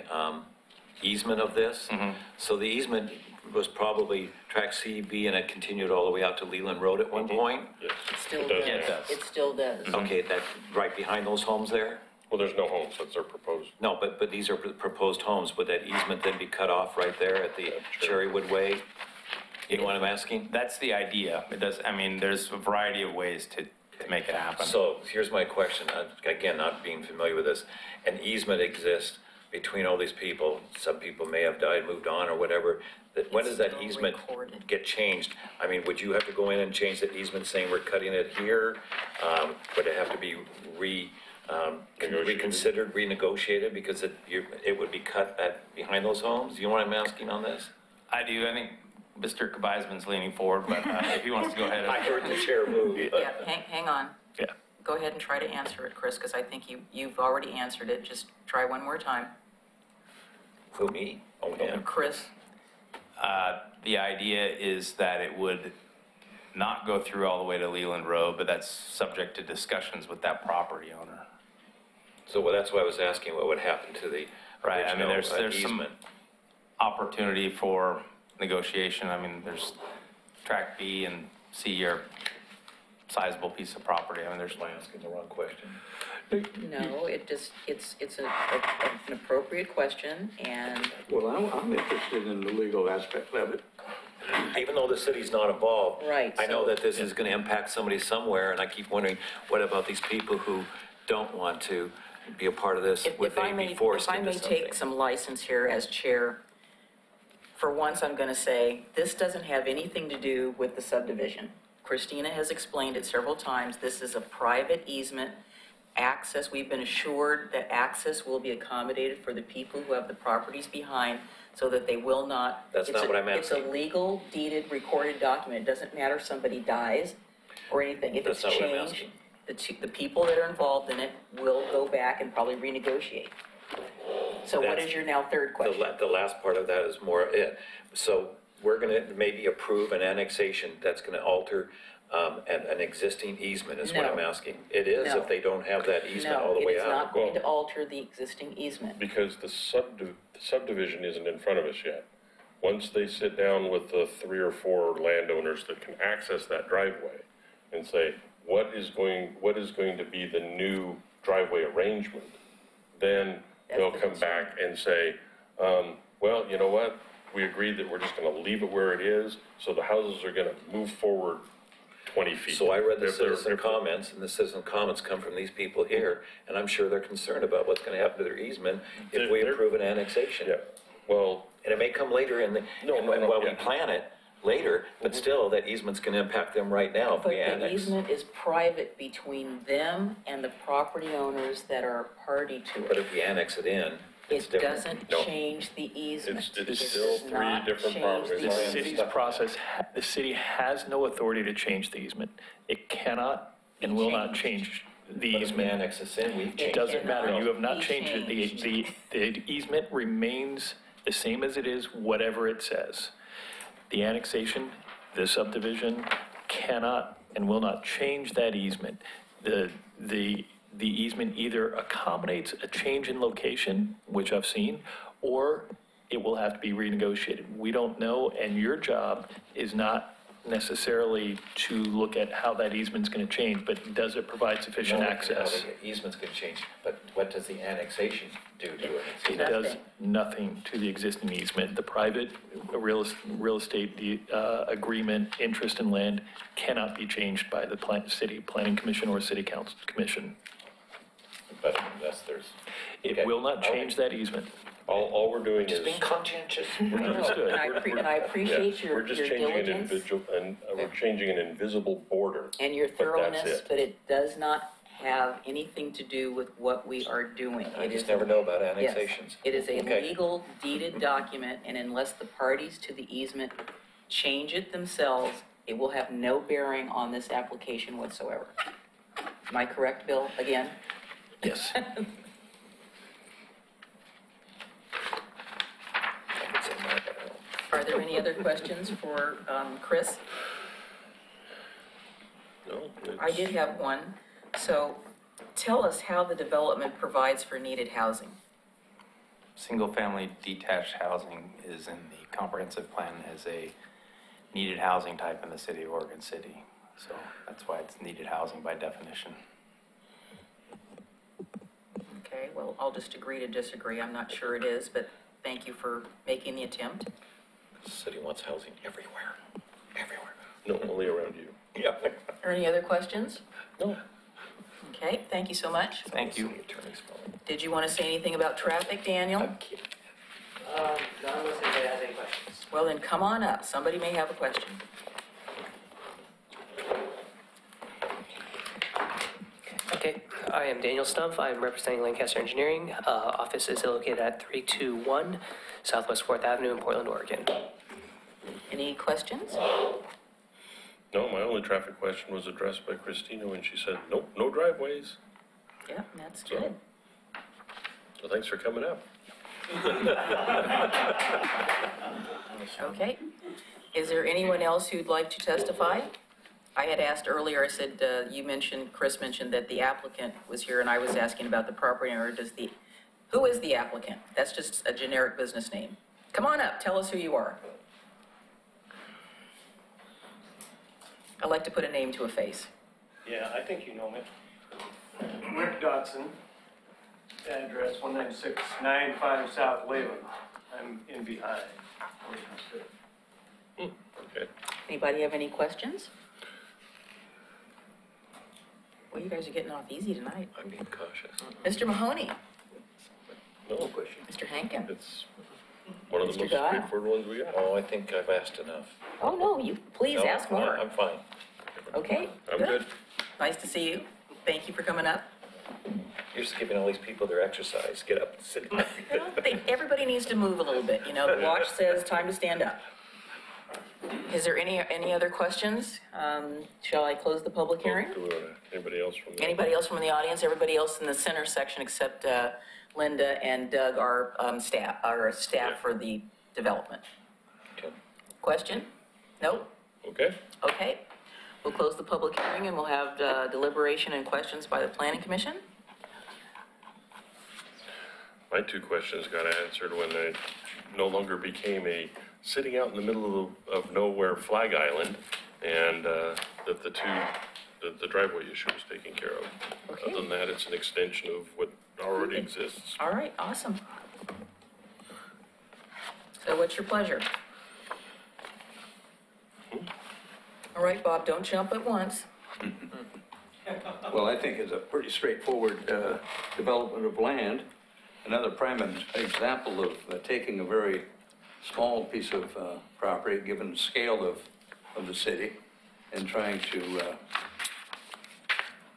easement of this. So the easement was probably track C, B, and it continued all the way out to Leland Road at one point? yes. It still does. does. Yeah, it does. It still does. Okay, that, right behind those homes there? Well, there's no homes, that's their proposed. No, but these are proposed homes. Would that easement then be cut off right there at the Cherrywood Way? You know what I'm asking? That's the idea. It does, I mean, there's a variety of ways to make it happen. So here's my question, again, not being familiar with this. An easement exists between all these people. Some people may have died, moved on, or whatever. When does that still easement recorded. get changed? I mean, would you have to go in and change that easement saying we're cutting it here? Would it have to be reconsidered, renegotiated because it would be cut behind those homes? You know what I'm asking on this? I do. I think Mr. Kabizman's leaning forward, but if he wants to go ahead. I heard the chair move. Yeah, hang on. Yeah. Go ahead and try to answer it, Chris, because I think you've already answered it. Just try one more time. Who, me? Oh, yeah. Chris? The idea is that it would not go through all the way to Leland Road, but that's subject to discussions with that property owner. So well, that's why I was asking what would happen to the Right, I mean, original there's some easement. opportunity for negotiation. I mean, there's track B and C are sizable piece of property. I mean, there's Am I asking the wrong question? No, it's an appropriate question, and Well, I'm interested in the legal aspect of it. Even though the city's not involved. Right, I know so- that this is gonna impact somebody somewhere, and I keep wondering, what about these people who don't want to be a part of this? Would if I they may, be forced if I into may something? take some license here as chair, for once, I'm going to say, this doesn't have anything to do with the subdivision. Christina has explained it several times. This is a private easement. Access, we've been assured that access will be accommodated for the people who have the properties behind so that they will not. That's not what I'm It's asking. a legal deeded recorded document. It doesn't matter if somebody dies or anything. If it's That's not what I'm changed, asking. the people that are involved in it will go back and probably renegotiate. So what That's- is your now third question? The last part of that is more it. So we're gonna maybe approve an annexation that's gonna alter an existing easement is what No. I'm asking. It is No. if they don't have that easement all the No, it way is not out. going to alter the existing easement. Because the subdivision isn't in front of us yet. Once they sit down with the 3 or 4 landowners that can access that driveway and say, what is going to be the new driveway arrangement, then they'll That's the come back and say, well, you know what? We agreed that we're just gonna leave it where it is, so the houses are gonna move forward 20 feet. So I read the If they're- citizen comments, and the citizen comments come from these people here, and I'm sure they're concerned about what's gonna happen to their easement if we They're- approve an annexation. Yeah, well, And it may come later in the, No, and no, no, while we yeah. plan it later, but still, that easement's gonna impact them right now if But we the annex. easement is private between them and the property owners that are party to But it. if we annex it in, It's It different. doesn't No. change the easement. It's It still does not three different change properties. the The Right. city's process, the city has no authority to change the easement. It cannot and will not change the But if we easement. annex this in, we've It changed doesn't it. matter, you have not Be changed it. changed. The easement remains the same as it is, whatever it says. The annexation, the subdivision cannot and will not change that easement. The easement either accommodates a change in location, which I've seen, or it will have to be renegotiated. We don't know, and your job is not necessarily to look at how that easement's going to change, but does it provide sufficient No, access? the easement's gonna change, but what does the annexation do to it? It does nothing to the existing easement. The private real estate agreement, interest in land cannot be changed by the city planning commission or city council commission. But unless there's. It Okay. will not change that easement. All we're doing is. Just being conscientious. Understood. And I appreciate Yeah, your we're just your changing an diligence individual, and we're changing an invisible border. and your But that's thoroughness, it. but it does not have anything to do with what we are doing. I It just is- never know about yes, annexations. It is a Okay. legal deeded document, and unless the parties to the easement change it themselves, it will have no bearing on this application whatsoever. Am I correct, Bill, again? Yes. I could say more, but I won't. Are there any other questions for Chris? No, I did have one. So tell us how the development provides for needed housing. Single-family detached housing is in the comprehensive plan as a needed housing type in the city of Oregon City. So that's why it's needed housing by definition. Okay, well, I'll just agree to disagree. I'm not sure it is, but thank you for making the attempt. The city wants housing everywhere, everywhere. No, only around you. Yeah. Are any other questions? No. Okay, thank you so much. Thank you. City attorney's phone. Did you want to say anything about traffic, Daniel? I'm kidding. No, unless anybody has any questions. Well, then come on up. Somebody may have a question. Okay, I am Daniel Stumpf. I'm representing Lancaster Engineering. Office is located at 321 Southwest 4th Avenue in Portland, Oregon. Any questions? No, my only traffic question was addressed by Christina when she said, nope, no driveways. Yeah, that's good. So thanks for coming up. Okay. Is there anyone else who'd like to testify? I had asked earlier, I said, Chris mentioned that the applicant was here, and I was asking about the property owner. Who is the applicant? That's just a generic business name. Come on up, tell us who you are. I'd like to put a name to a face. Yeah, I think you know me. Rick Dodson, address 19695 South Leyland. I'm in behind. Okay. Anybody have any questions? Well, you guys are getting off easy tonight. I'm being cautious. Mr. Mahoney, No question. Mr. Hankin. It's one of the Mr. most Guile. straightforward ones we got. Oh, I think I've asked enough. Oh, no, you, please No, ask more. I'm fine. Okay, I'm good. Nice to see you. Thank you for coming up. You're just giving all these people their exercise. Get up and sit down. Everybody needs to move a little bit, you know, the watch says time to stand up. Is there any other questions? Shall I close the public hearing? Anybody else from? Anybody else from the audience? Everybody else in the center section except Linda and Doug are staff for the development. Okay. Question? No? Okay. Okay. We'll close the public hearing and we'll have deliberation and questions by the planning commission. My two questions got answered when it no longer became a sitting out in the middle of nowhere flag island, and that the driveway issue was taken care of. Okay. Other than that, it's an extension of what already exists. All right, awesome. So what's your pleasure? All right, Bob, don't jump at once. Well, I think it's a pretty straightforward development of land. Another prime example of taking a very small piece of property, given the scale of the city, and trying to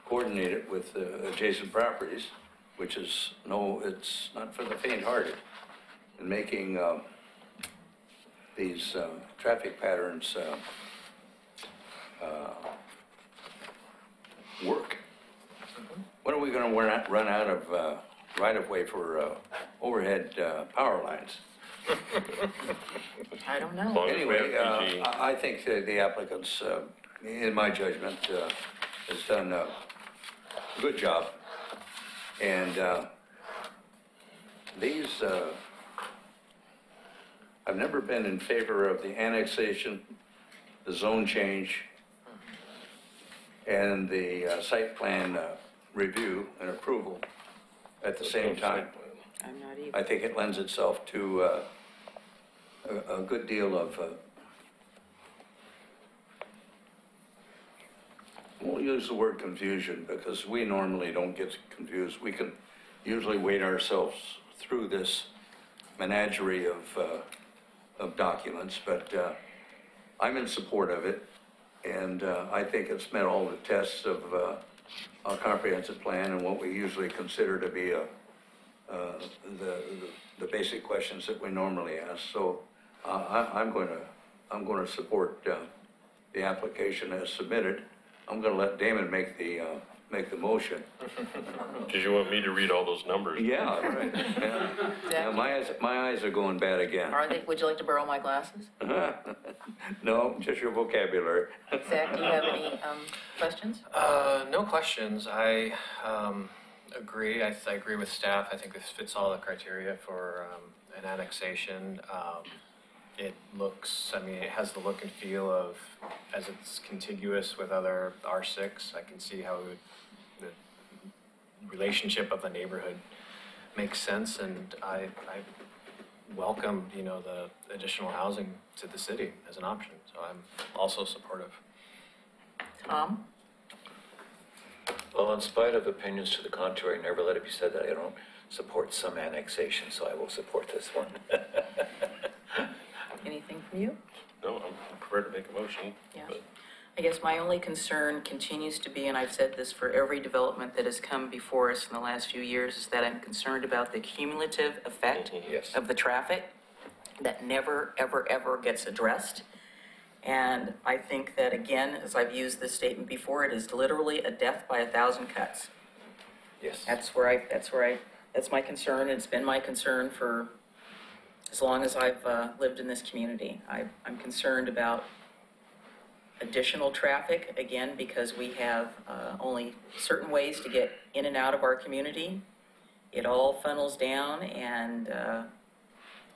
coordinate it with adjacent properties which is, no, it's not for the faint-hearted, in making these traffic patterns work. When are we going to run out of right-of-way for overhead power lines? I don't As know. long as we Anyway, have PG. I think that the applicants, in my judgment, has done a good job. And these, I've never been in favor of the annexation, the zone change, and the site plan review and approval at the same time. I'm not either. I think it lends itself to a good deal of, we'll use the word confusion because we normally don't get confused. We can usually wade ourselves through this menagerie of documents, but I'm in support of it. And I think it's met all the tests of a comprehensive plan and what we usually consider to be the basic questions that we normally ask. So I'm going to support the application as submitted. I'm going to let Damon make the motion. Because you want me to read all those numbers? Yeah, right. Yeah. Yeah, my eyes are going bad again. Are they, would you like to borrow my glasses? No, just your vocabulary. Zach, do you have any questions? No questions. I agree. I agree with staff. I think this fits all the criteria for an annexation. It looks, I mean, it has the look and feel of, as it's contiguous with other R6, I can see how the relationship of the neighborhood makes sense, and I welcome, you know, the additional housing to the city as an option, so I'm also supportive. Tom? Well, in spite of opinions to the contrary, never let it be said that I don't support some annexation, so I will support this one. Anything from you? No, I'm prepared to make a motion. Yeah. But I guess my only concern continues to be, and I've said this for every development that has come before us in the last few years, is that I'm concerned about the cumulative effect Yes. of the traffic that never, ever, ever gets addressed. And I think that, again, as I've used this statement before, it is literally a death by 1,000 cuts. Yes. That's my concern. It's been my concern for as long as I've lived in this community. I'm concerned about additional traffic, again, because we have only certain ways to get in and out of our community. It all funnels down, and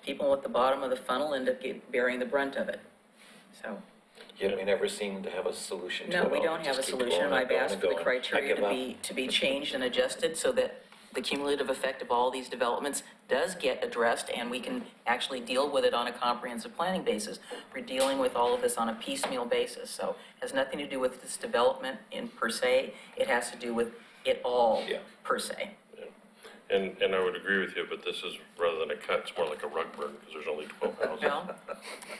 people at the bottom of the funnel end up bearing the brunt of it. So. Yet we never seem to have a solution to it No, all. we don't have a Just keep solution. going and I've going asked and for the going. criteria I give to be changed and adjusted so that the cumulative effect of all these developments does get addressed, and we can actually deal with it on a comprehensive planning basis. We're dealing with all of this on a piecemeal basis, so it has nothing to do with this development in per se. It has to do with it all Yeah. per se. And I would agree with you, but this is, rather than a cut, it's more like a rug burn, because there's only 12 houses. Well,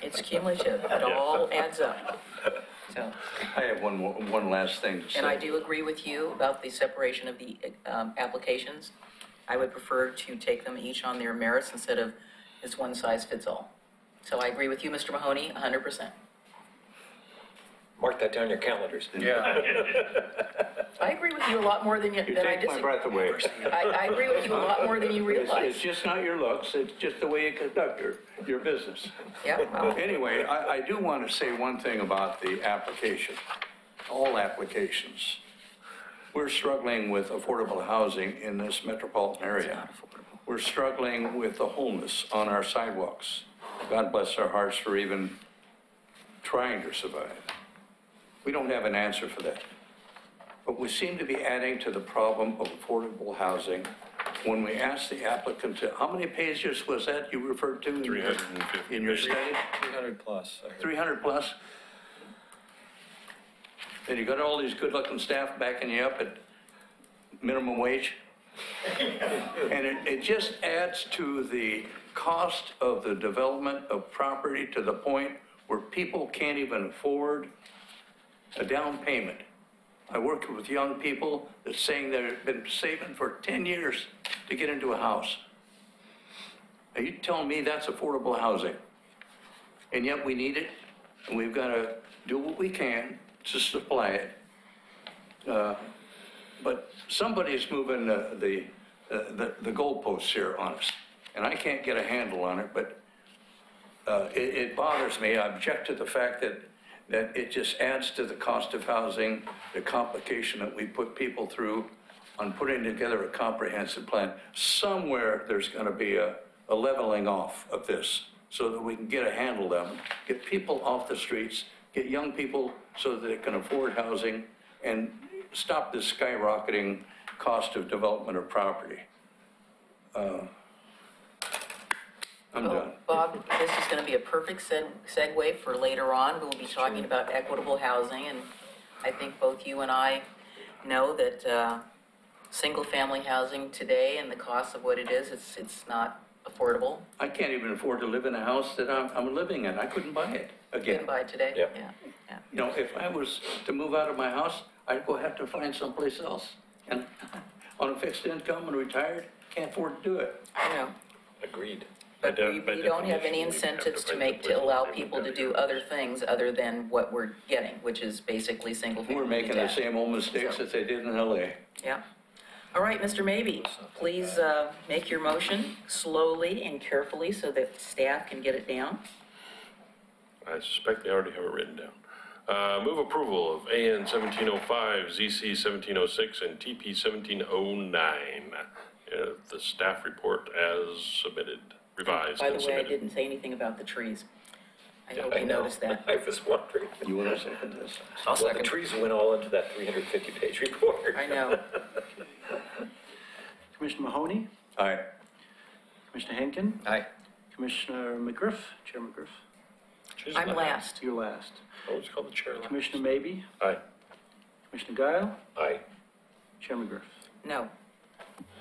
it's cumulative. It all adds up. So, I have one last thing to say. and I do agree with you about the separation of the applications. I would prefer to take them each on their merits instead of it's one size fits all. So I agree with you, Mr. Mahoney, 100%. Mark that down your calendars. Yeah. I agree with you a lot more than You I take my disagree. breath away. I agree with you a lot more than you It's realize. just not your looks, it's just the way you conduct your business. Yeah, well, Anyway, I do want to say one thing about the application, all applications. We're struggling with affordable housing in this metropolitan area. We're struggling with the homeless on our sidewalks. God bless their hearts for even trying to survive. We don't have an answer for that. But we seem to be adding to the problem of affordable housing when we ask the applicant to, how many pages was that you referred to? 350 In your pages. study? 300 plus. I heard. 300 plus? And you got all these good-looking staff backing you up at minimum wage? And it just adds to the cost of the development of property to the point where people can't even afford a down payment I work with young people that's saying they've been saving for 10 years to get into a house. Are you telling me that's affordable housing? And yet we need it, and we've got to do what we can to supply it. But somebody's moving the goalposts here on us, and I can't get a handle on it, but it bothers me. I object to the fact that it just adds to the cost of housing, the complication that we put people through on putting together a comprehensive plan. Somewhere there's going to be a leveling off of this so that we can get a handle on them, get people off the streets, get young people so that they can afford housing, and stop this skyrocketing cost of development of property. I'm done. Bob, this is going to be a perfect segue for later on. We'll be talking about equitable housing, and I think both you and I know that single-family housing today and the cost of what it is, it's not affordable. I can't even afford to live in a house that I'm living in. I couldn't buy it You again. can buy it today? Yep. Yeah. You know, if I was to move out of my house, I'd go have to find someplace else. And on a fixed income and retired, can't afford to do it. I know. Agreed. But By we don't have any definition, we'd have to incentives to find make, to someplace allow else. people to do other things other than what we're getting, which is basically single-family We're making the detached. same old mistakes that they did in LA. Yeah. All right, Mr. Maybe, please make your motion slowly and carefully so that staff can get it down. I suspect they already have it written down. Move approval of AN 1705, ZC 1706, and TP 1709. The staff report as submitted, revised By and the way, I submitted. didn't say anything about the trees. I hope I you know. noticed that. I was wondering. You want to second this? Well, the trees went all into that 350-page report. I know. Commissioner Mahoney, Aye. Commissioner Henkin, Aye. Commissioner McGriff, Chair McGriff, She's I'm not- last. you're last. Oh, it's called the chair last. Commissioner Maybe, Aye. Commissioner Guile, Aye. Chair McGriff. No.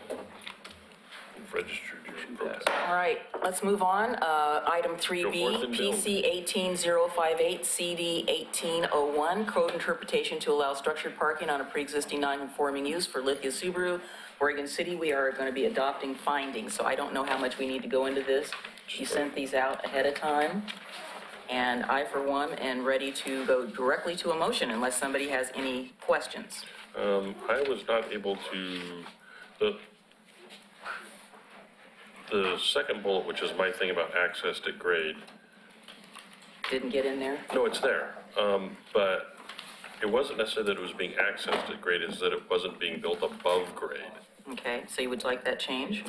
You've registered your Motion protest. passed. All right, let's move on. Item Go 3B, forth and build. PC 18058, CD 1801, code interpretation to allow structured parking on a pre-existing non-conforming use for Lithia Subaru, Oregon City. We are going to be adopting findings, so I don't know how much we need to go into this. You sent these out ahead of time, and I, for one, am ready to go directly to a motion unless somebody has any questions. I was not able to, the second bullet, which is my thing about accessed at grade, Didn't get in there? no, it's there. But it wasn't necessarily that it was being accessed at grade, it's that it wasn't being built above grade. Okay, so you would like that change?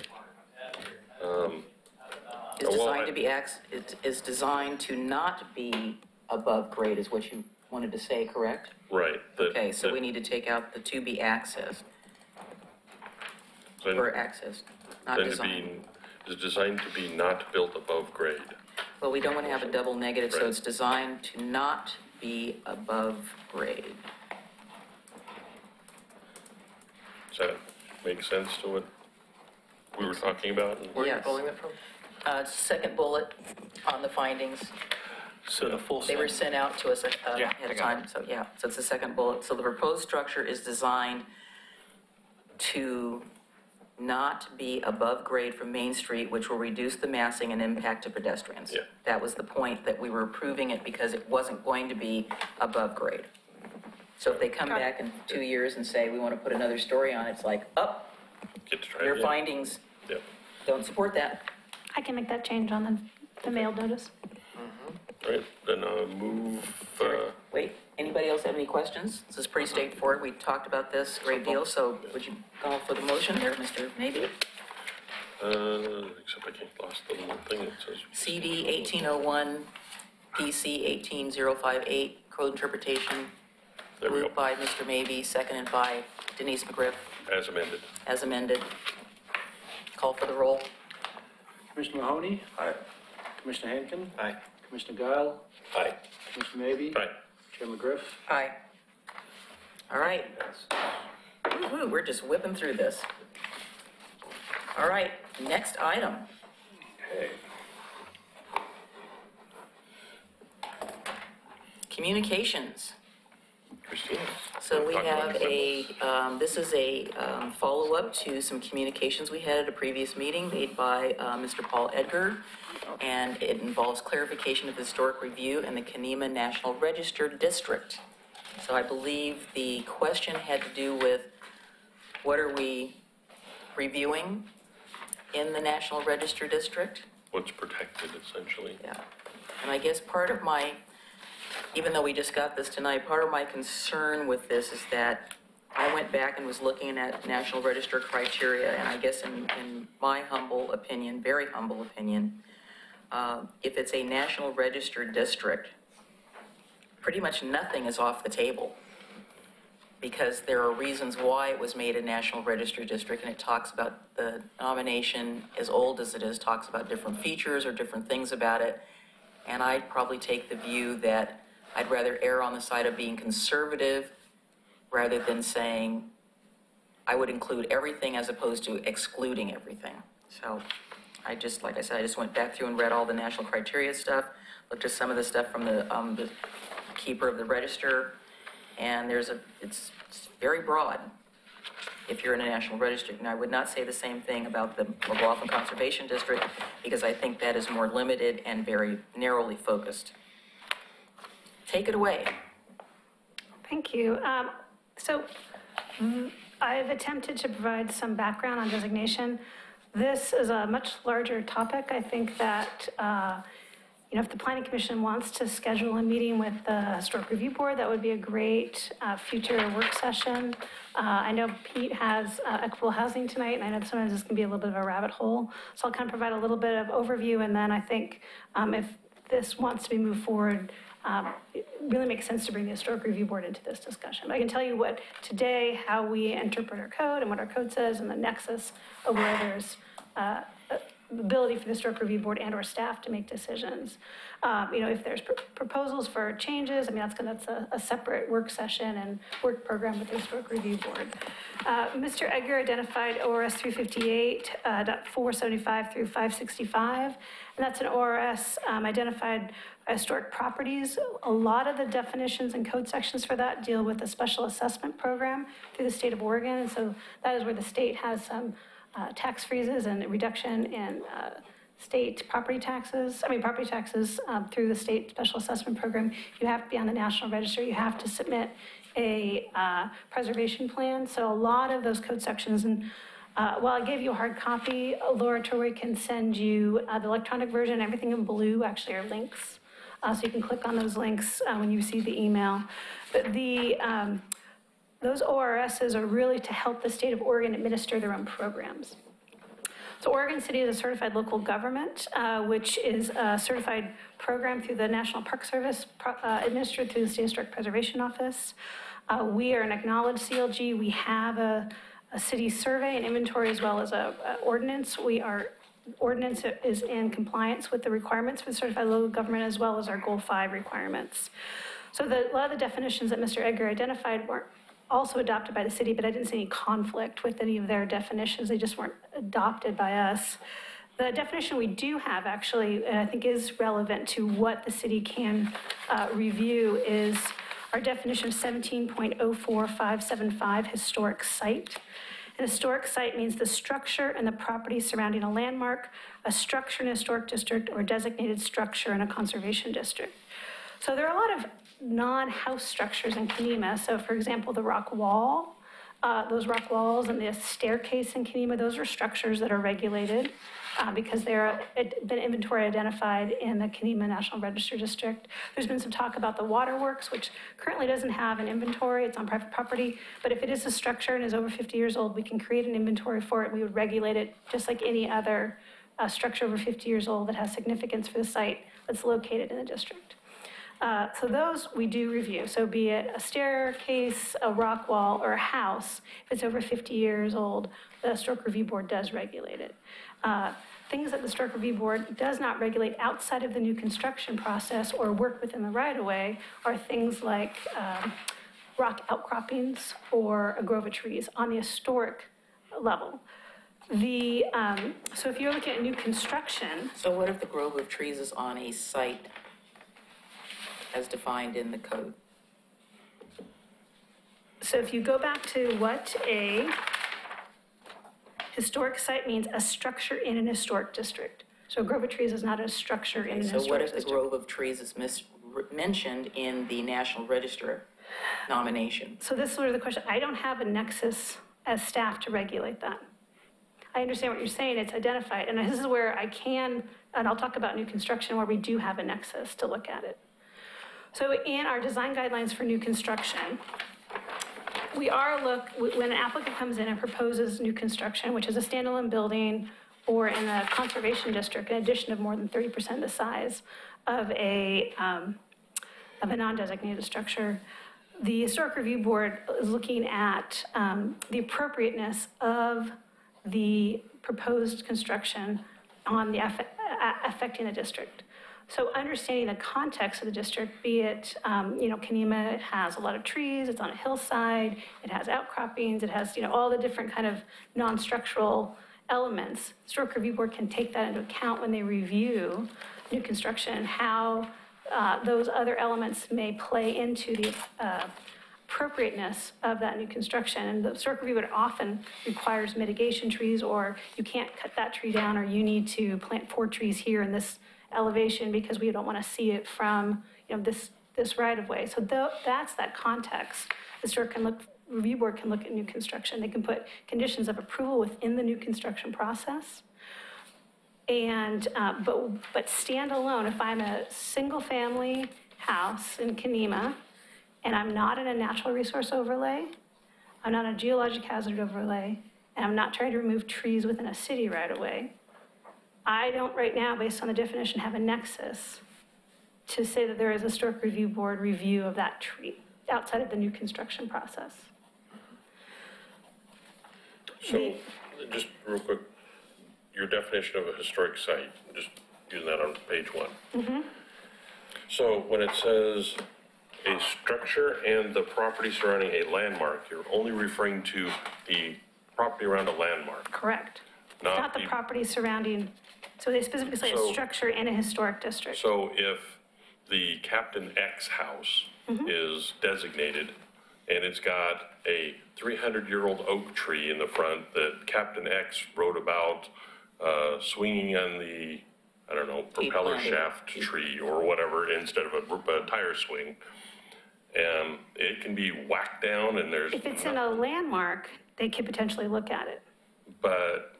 Is well, designed to be, is designed to not be above grade is what you wanted to say, correct? Right. that- Okay, so that- we need to take out the to be accessed, then- or accessed, not Then to designed. be, is designed to be not built above grade. Well, we don't want to have a double negative, so Right. it's designed to not be above grade. Does that make sense to what we were talking about? Where are you Yes. pulling that from? Second bullet on the findings, So the full they were sentence. sent out to us Yeah, ahead I of got time, so yeah, so it's the second bullet. So the proposed structure is designed to not be above grade from Main Street, which will reduce the massing and impact to pedestrians. Yeah. That was the point, that we were approving it because it wasn't going to be above grade. So if they come back in 2 years and say, we want to put another story on, it's like, oh, Get to try your it again. findings Yep. don't support that. I can make that change on the mailed notice. All right, then move, Wait, anybody else have any questions? This is pretty straightforward. We talked about this a great deal, so would you call for the motion there, Mr. Maybe? except I can't, lost the little thing that says. CD 1801, PC 18058, code interpretation, There we moved go, by Mr. Maybe, seconded by Denise McGriff, as amended. as amended. Call for the roll. Commissioner Mahoney, Aye. Commissioner Henkin, Aye. Commissioner Guile, Aye. Commissioner Maybe, Aye. Chair McGriff. Aye. All right. Woo-hoo, we're just whipping through this. All right, next item. Communications. Christina. So we Talk about have this is a follow-up to some communications we had at a previous meeting made by Mr. Paul Edgar, and it involves clarification of historic review in the Kenema National Register District. So I believe the question had to do with what are we reviewing in the National Register District? What's protected, essentially. Yeah. And I guess part of my, even though we just got this tonight, part of my concern with this is that I went back and was looking at National Register criteria, and I guess in my humble opinion, very humble opinion, if it's a National Register district, pretty much nothing is off the table, because there are reasons why it was made a National Register district, and it talks about the nomination, as old as it is, talks about different features or different things about it. And I'd probably take the view that I'd rather err on the side of being conservative rather than saying I would include everything as opposed to excluding everything. So I just, like I said, I just went back through and read all the national criteria stuff, looked at some of the stuff from the keeper of the register, and it's very broad if you're in a national register. And I would not say the same thing about the McLaughlin Conservation District, because I think that is more limited and very narrowly focused. Take it away. Thank you. I've attempted to provide some background on designation. This is a much larger topic. I think that if the Planning Commission wants to schedule a meeting with the Historic Review Board, that would be a great future work session. I know Pete has equitable housing tonight, and I know sometimes this can be a little bit of a rabbit hole. So I'll kind of provide a little bit of overview, and then I think if this wants to be moved forward, it really makes sense to bring the Historic Review Board into this discussion. But I can tell you what today, how we interpret our code and what our code says, and the nexus of where there's ability for the Historic Review Board and or staff to make decisions. If there's proposals for changes, that's a separate work session and work program with the Historic Review Board. Mr. Edgar identified ORS 358.475 through 565, and that's an ORS identified historic properties. A lot of the definitions and code sections for that deal with the special assessment program through the state of Oregon, and so that is where the state has some tax freezes and reduction in state property taxes through the state special assessment program. You have to be on the National Register. You have to submit a preservation plan. So a lot of those code sections, and while I gave you a hard copy, Laura Torrey can send you the electronic version. Everything in blue actually are links. So you can click on those links when you receive the email. But those ORSs are really to help the state of Oregon administer their own programs. So Oregon City is a certified local government, which is a certified program through the National Park Service, administered through the State Historic Preservation Office. We are an acknowledged CLG. We have a city survey and inventory as well as a ordinance. Ordinance is in compliance with the requirements for the certified local government as well as our Goal 5 requirements. So a lot of the definitions that Mr. Edgar identified weren't also adopted by the city, but I didn't see any conflict with any of their definitions. They just weren't adopted by us. The definition we do have actually, and I think is relevant to what the city can review, is our definition of 17.04575 historic site. An historic site means the structure and the property surrounding a landmark, a structure in a historic district, or a designated structure in a conservation district. So there are a lot of non-house structures in Kenema. So for example, the rock wall, those rock walls and the staircase in Kenema, those are structures that are regulated because they're been inventory identified in the Kenema National Register District. There's been some talk about the waterworks, which currently doesn't have an inventory. It's on private property. But if it is a structure and is over 50 years old, we can create an inventory for it. We would regulate it just like any other structure over 50 years old that has significance for the site that's located in the district. So those we do review. So be it a staircase, a rock wall, or a house, if it's over 50 years old, the Historic Review Board does regulate it. Things that the Historic Review Board does not regulate outside of the new construction process or work within the right-of-way are things like rock outcroppings or a grove of trees on the historic level. So if you're looking at new construction. So what if the grove of trees is on a site as defined in the code? So if you go back to what a historic site means, a structure in an historic district. So a grove of trees is not a structure in an So what historic if the district. grove of trees is mentioned in the National Register nomination? So this is sort of the question. I don't have a nexus as staff to regulate that. I understand what you're saying, it's identified, and this is where I can, and I'll talk about new construction where we do have a nexus to look at it. So in our design guidelines for new construction, when an applicant comes in and proposes new construction, which is a standalone building or in a conservation district, an addition of more than 30% the size of a non-designated structure, the Historic Review Board is looking at the appropriateness of the proposed construction on the affecting the district. So understanding the context of the district, be it, Kenema has a lot of trees, it's on a hillside, it has outcroppings, it has, all the different kind of non-structural elements. Historic Review Board can take that into account when they review new construction, how those other elements may play into the appropriateness of that new construction. And the Historic Review Board often requires mitigation trees, or you can't cut that tree down, or you need to plant 4 trees here in this elevation because we don't want to see it from, this right of way. So that's that context. The Historic Review Board can look at new construction. They can put conditions of approval within the new construction process. And, but standalone, if I'm a single-family house in Kenema, and I'm not in a natural resource overlay, I'm not in a geologic hazard overlay, and I'm not trying to remove trees within a city right away, I don't right now, based on the definition, have a nexus to say that there is a Historic Review Board review of that tree outside of the new construction process. So, just real quick, your definition of a historic site, just using that on page 1. Mm-hmm. So when it says a structure and the property surrounding a landmark, you're only referring to the property around a landmark. Correct. Not the property surrounding, so they specifically say a structure in a historic district. So if the Captain X house is designated and it's got a 300-year-old oak tree in the front that Captain X wrote about swinging on the, propeller shaft tree or whatever instead of a tire swing, and it can be whacked down and there's... If it's in a landmark, they could potentially look at it. But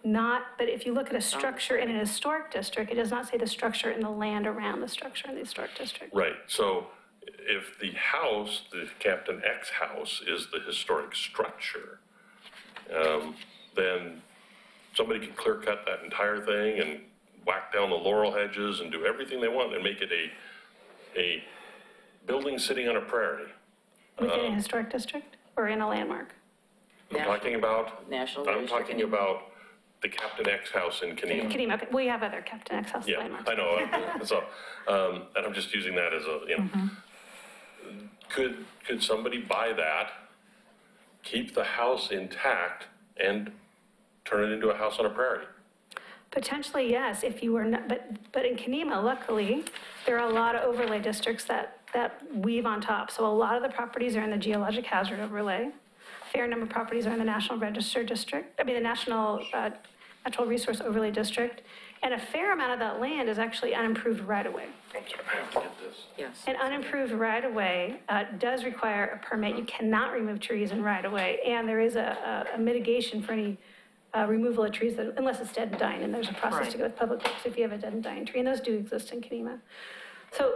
if you look at a structure in an historic district, it does not say the structure in the land around the structure in the historic district. Right, so if the house, the Captain X house, is the historic structure, then somebody can clear cut that entire thing and whack down the laurel hedges and do everything they want and make it a building sitting on a prairie. Within a historic district or in a landmark? I'm talking about the Captain X house in Kenema. Kenema, okay. We have other Captain X house landmarks. I know. So, and I'm just using that as a, Could somebody buy that, keep the house intact, and turn it into a house on a prairie? Potentially, yes, if you were not, but in Kenema, luckily, there are a lot of overlay districts that weave on top. So a lot of the properties are in the geologic hazard overlay. Fair number of properties are in the National Register District, the National Natural Resource Overlay District, and a fair amount of that land is actually unimproved right-of-way. Yes. An unimproved right-of-way does require a permit. You cannot remove trees in right-of-way, and there is a mitigation for any removal of trees unless it's dead and dying, and there's a process to go with Public Works if you have a dead and dying tree, and those do exist in Kenema. So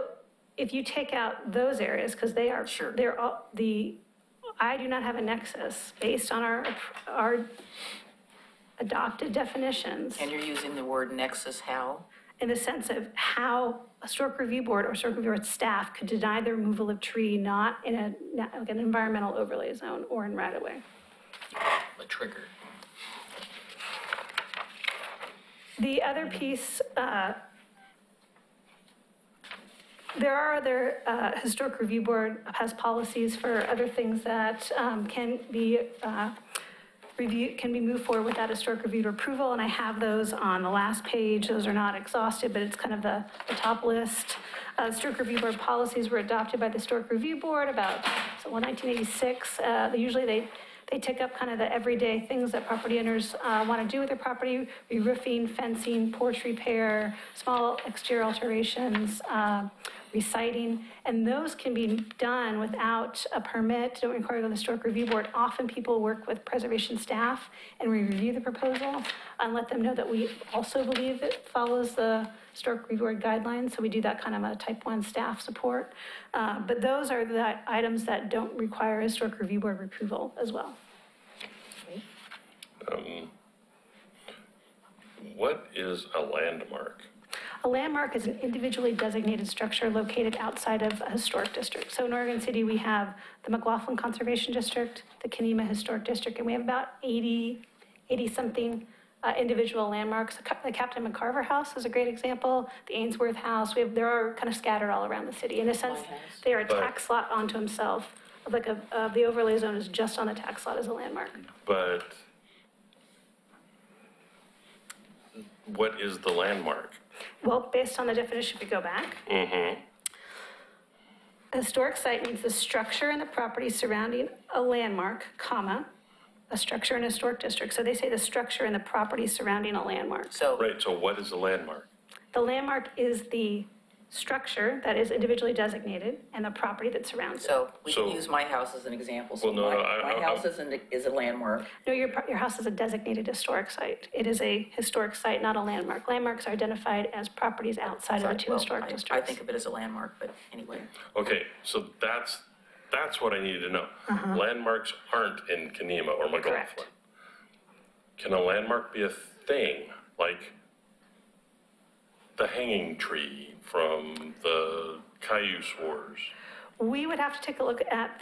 if you take out those areas, because they're all I do not have a nexus based on our adopted definitions. And you're using the word nexus how? In the sense of how a Historic Review Board or Historic Review Board staff could deny the removal of tree not in an environmental overlay zone or in right-of-way. A trigger. The other piece, there are other, Historic Review Board has policies for other things that can be moved forward without Historic Review approval, and I have those on the last page. Those are not exhaustive, but it's kind of the top list. Historic Review Board policies were adopted by the Historic Review Board about 1986. Usually they take up kind of the everyday things that property owners want to do with their property, re-roofing, fencing, porch repair, small exterior alterations, reciting, and those can be done without a permit, don't require the Historic Review Board. Often people work with preservation staff and we review the proposal and let them know that we also believe it follows the Historic Review Board guidelines, so we do that kind of a type 1 staff support. But those are the items that don't require Historic Review Board approval as well. What is a landmark? A landmark is an individually designated structure located outside of a historic district. So in Oregon City, we have the McLaughlin Conservation District, the Kenema Historic District, and we have about 80-something individual landmarks. The Captain McCarver House is a great example, the Ainsworth House. There are kind of scattered all around the city. In a sense, they are a tax lot onto himself. Like the overlay zone is just on the tax lot as a landmark. But what is the landmark? Well, based on the definition, if we go back, a historic site means the structure and the property surrounding a landmark, comma, a structure in a historic district. So they say the structure and the property surrounding a landmark. So Right, so what is a landmark? The landmark is the structure that is individually designated and the property that surrounds it. So we can So- use my house as an example. So Well, no, my house is a landmark. No, your house is a designated historic site. It is a historic site, not a landmark. Landmarks are identified as properties outside of the two Well, historic I districts. think of it as a landmark, but anyway. Okay, so that's what I needed to know. Landmarks aren't in Kenema or McLaughlin. Correct. Can a landmark be a thing, like the hanging tree from the Cayuse Wars? We would have to take a look at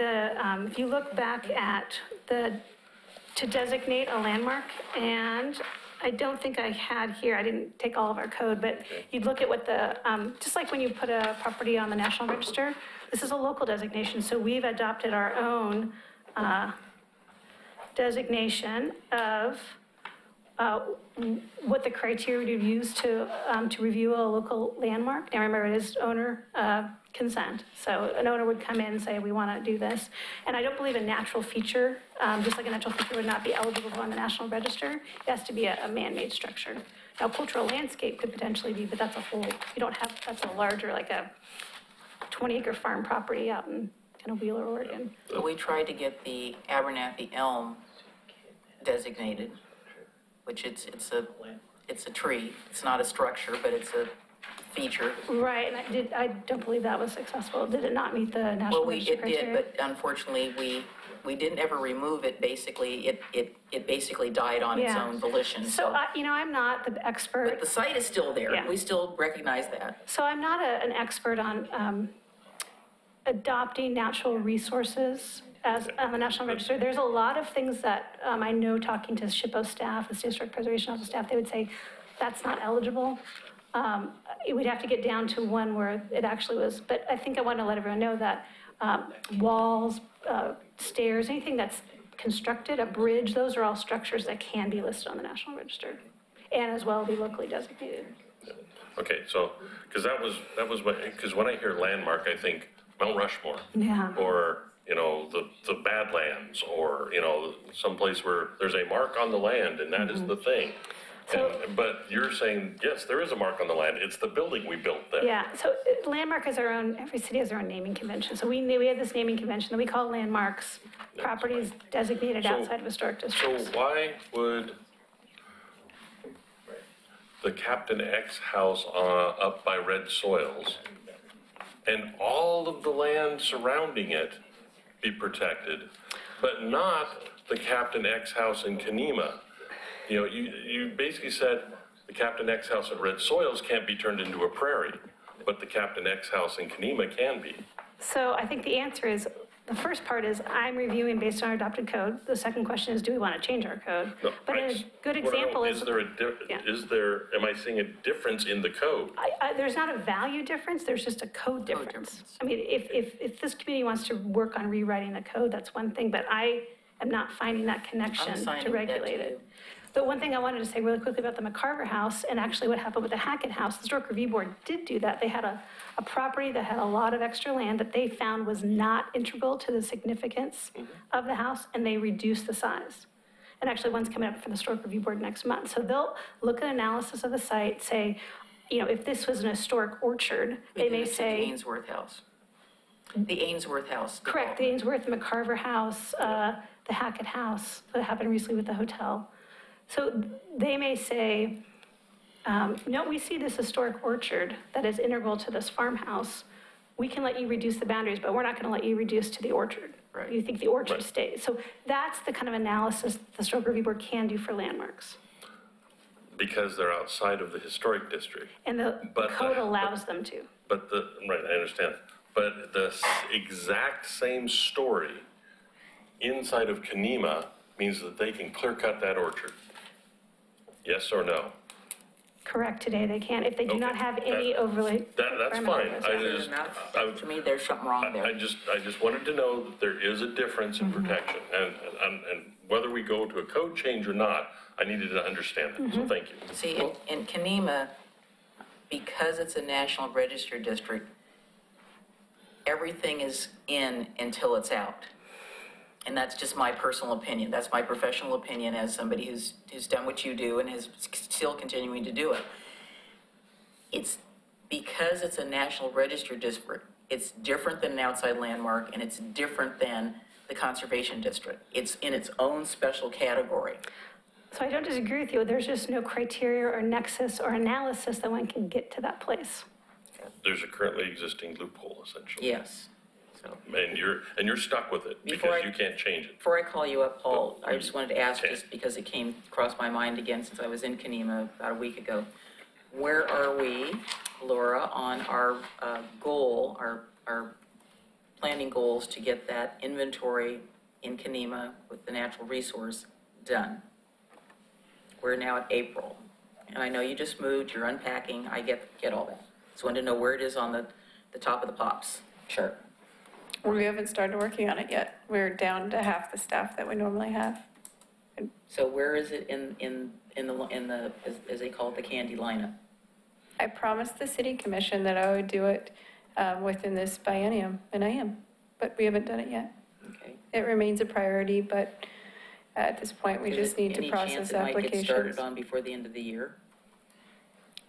if you look back at to designate a landmark, and I don't think I had here, I didn't take all of our code, but you'd look at what just like when you put a property on the National Register, this is a local designation, so we've adopted our own designation of what the criteria to use to review a local landmark. Now remember, it is owner consent. So an owner would come in and say, we want to do this. And I don't believe a natural feature, just like a natural feature would not be eligible on the National Register. It has to be a man-made structure. Now cultural landscape could potentially be, but that's a whole, you don't have, that's a larger, like a 20-acre farm property out in kind of Wheeler, Oregon. So we tried to get the Abernathy elm designated, which it's a tree. It's not a structure, but it's a feature. Right, and I don't believe that was successful. Did it not meet the National Well, Register it criteria? did, but unfortunately, we didn't ever remove it. Basically, it basically died on its Yeah. own volition. So, I'm not the expert. But the site is still there. Yeah. We still recognize that. So I'm not an expert on adopting natural resources as on the National Register. There's a lot of things that I know, talking to SHPO staff, the State Historic Preservation Office staff, they would say that's not eligible. We'd have to get down to one where it actually was, but I think I want to let everyone know that walls, stairs, anything that's constructed, a bridge, those are all structures that can be listed on the National Register and as well be locally designated. Okay, so, because because when I hear landmark, I think Mount Rushmore. Yeah. Or, the Badlands, or, someplace where there's a mark on the land and that is the thing. But you're saying, yes, there is a mark on the land. It's the building we built there. Yeah, so landmark is our own, every city has their own naming convention. So we have this naming convention that we call landmarks, properties designated So- outside of historic So districts. why would the Captain X house up by Red Soils and all of the land surrounding it be protected, but not the Captain X house in Kenema? You basically said the Captain X house at Red Soils can't be turned into a prairie, but the Captain X house in Kenema can be. So I think the answer is, the first part is I'm reviewing based on our adopted code. The second question is, do we want to change our code? No, But I a just good wanna know, example is, am I seeing a difference in the code? there's not a value difference, there's just a code difference. I mean, if this community wants to work on rewriting the code, that's one thing, but I am not finding that connection I'm to signing that regulate too. it. The one thing I wanted to say really quickly about the McCarver House, and actually what happened with the Hackett House, the Historic Review Board did do that. They had a property that had a lot of extra land that they found was not integral to the significance of the house, and they reduced the size. And actually, one's coming up for the Historic Review Board next month. So they'll look at analysis of the site, say, you know, if this was an historic orchard, they may say. The Ainsworth House. The Ainsworth House. Correct, the Ainsworth, the McCarver House, the Hackett House, that happened recently with the hotel. So they may say, no, we see this historic orchard that is integral to this farmhouse. We can let you reduce the boundaries, but we're not going to let you reduce to the orchard. Right. You think the orchard stays. So that's the kind of analysis the Historic Review Board can do for landmarks. Because they're outside of the historic district. And the code allows them to. But right, I understand. But the exact same story inside of Kenema means that they can clear cut that orchard. Yes or no? Correct, today they can, if they do not have any overlay. That's fine. To me, there's something wrong there. I just wanted to know that there is a difference in protection. And whether we go to a code change or not, I needed to understand that, so thank you. See, in Kenema, because it's a National Register district, everything is in until it's out. And that's just my personal opinion. That's my professional opinion as somebody who's done what you do and is still continuing to do it. It's because it's a National Register district, it's different than an outside landmark, and it's different than the Conservation District. It's in its own special category. So I don't disagree with you. There's just no criteria or nexus or analysis that one can get to that place. There's a currently existing loophole, essentially. Yes. So, And you're stuck with it because you can't change it. before I call you up, Paul, I just wanted to ask, just because it came across my mind again since I was in Kenema about a week ago. Where are we, Laura, on our goal, our planning goals to get that inventory in Kenema with the natural resource done? We're now at April, and I know you just moved, you're unpacking, I get all that. Just wanted to know where it is on the top of the pops. Sure. We haven't started working on it yet. We're down to half the staff that we normally have. So where is it in the as they call it, the candy lineup? I promised the city commission that I would do it within this biennium, and I am, but we haven't done it yet. Okay. It remains a priority, but at this point, we just need to process Any chance it might get applications. started on before the end of the year?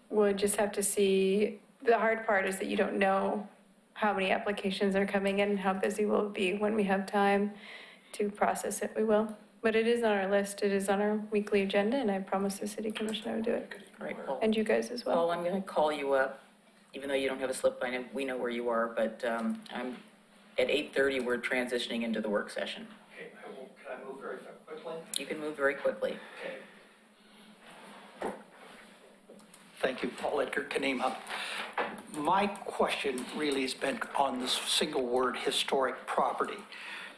We'll just have to see. The hard part is that you don't know how many applications are coming in and how busy we'll be. When we have time to process it, we will. But it is on our list. It is on our weekly agenda, and I promised the city commission I would do it. All right, Paul. And you guys as well. Paul, I'm going to call you up, even though you don't have a slip, we know where you are, but I'm at 8:30, we're transitioning into the work session. Okay, can I move very quickly? You can move very quickly. Okay. Thank you, Paul Edgar, Kenema. My question really has been on this single word, historic property.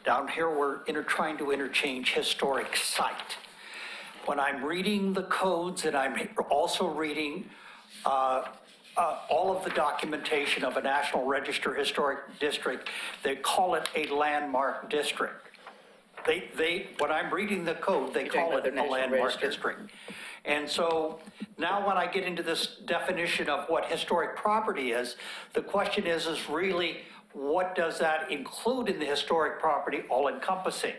Down here, we're trying to interchange historic site. When I'm reading the codes, and I'm also reading all of the documentation of a National Register Historic District, they call it a landmark district. When I'm reading the code, they call it a landmark district. And so now when I get into this definition of what historic property is, the question is really, what does that include in the historic property all encompassing?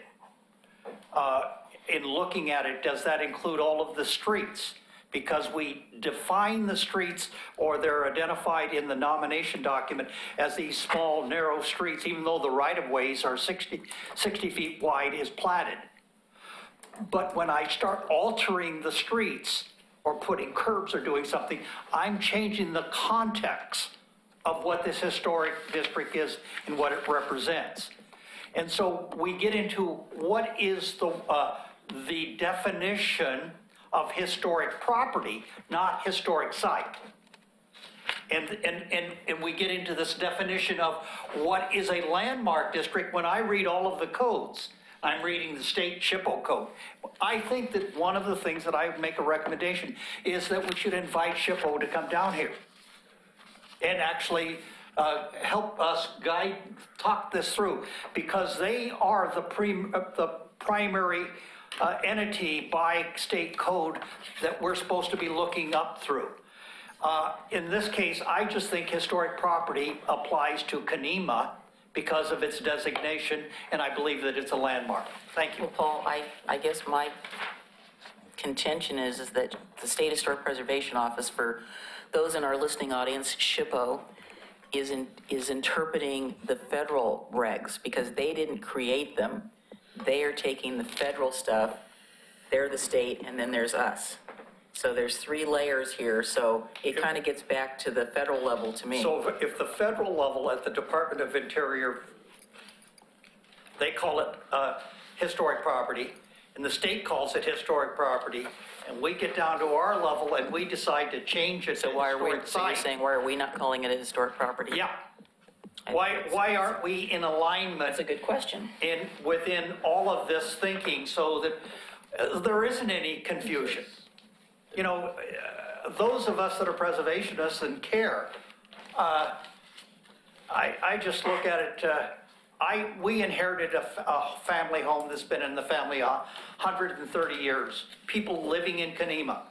In looking at it, does that include all of the streets? Because we define the streets, or they're identified in the nomination document as these small, narrow streets, even though the right-of-ways are 60 feet wide is platted. But when I start altering the streets or putting curbs or doing something, I'm changing the context of what this historic district is and what it represents. And so we get into what is the definition of historic property, not historic site. And we get into this definition of what is a landmark district. When I read all of the codes, I'm reading the state SHPO code. I think that one of the things that I would make a recommendation is that we should invite SHPO to come down here and actually help us talk this through, because they are the primary entity by state code that we're supposed to be looking up through. In this case, I just think historic property applies to Kenema because of its designation, and I believe that it's a landmark. Thank you. Well, Paul, I guess my contention is that the State Historic Preservation Office, for those in our listening audience, SHPO, is interpreting the federal regs because they didn't create them. They are taking the federal stuff, they're the state, and then there's us. So there's 3 layers here, so it kind of gets back to the federal level to me. So if the federal level at the Department of Interior, they call it historic property, and the state calls it historic property, and we get down to our level and we decide to change it to So why are we, historic so you're site. saying, why are we not calling it a historic property? Yeah. I Why, think why aren't we in alignment That's a good question. within all of this thinking so that there isn't any confusion? You know, those of us that are preservationists and care, I just look at it, we inherited a family home that's been in the family 130 years. People living in Kenema,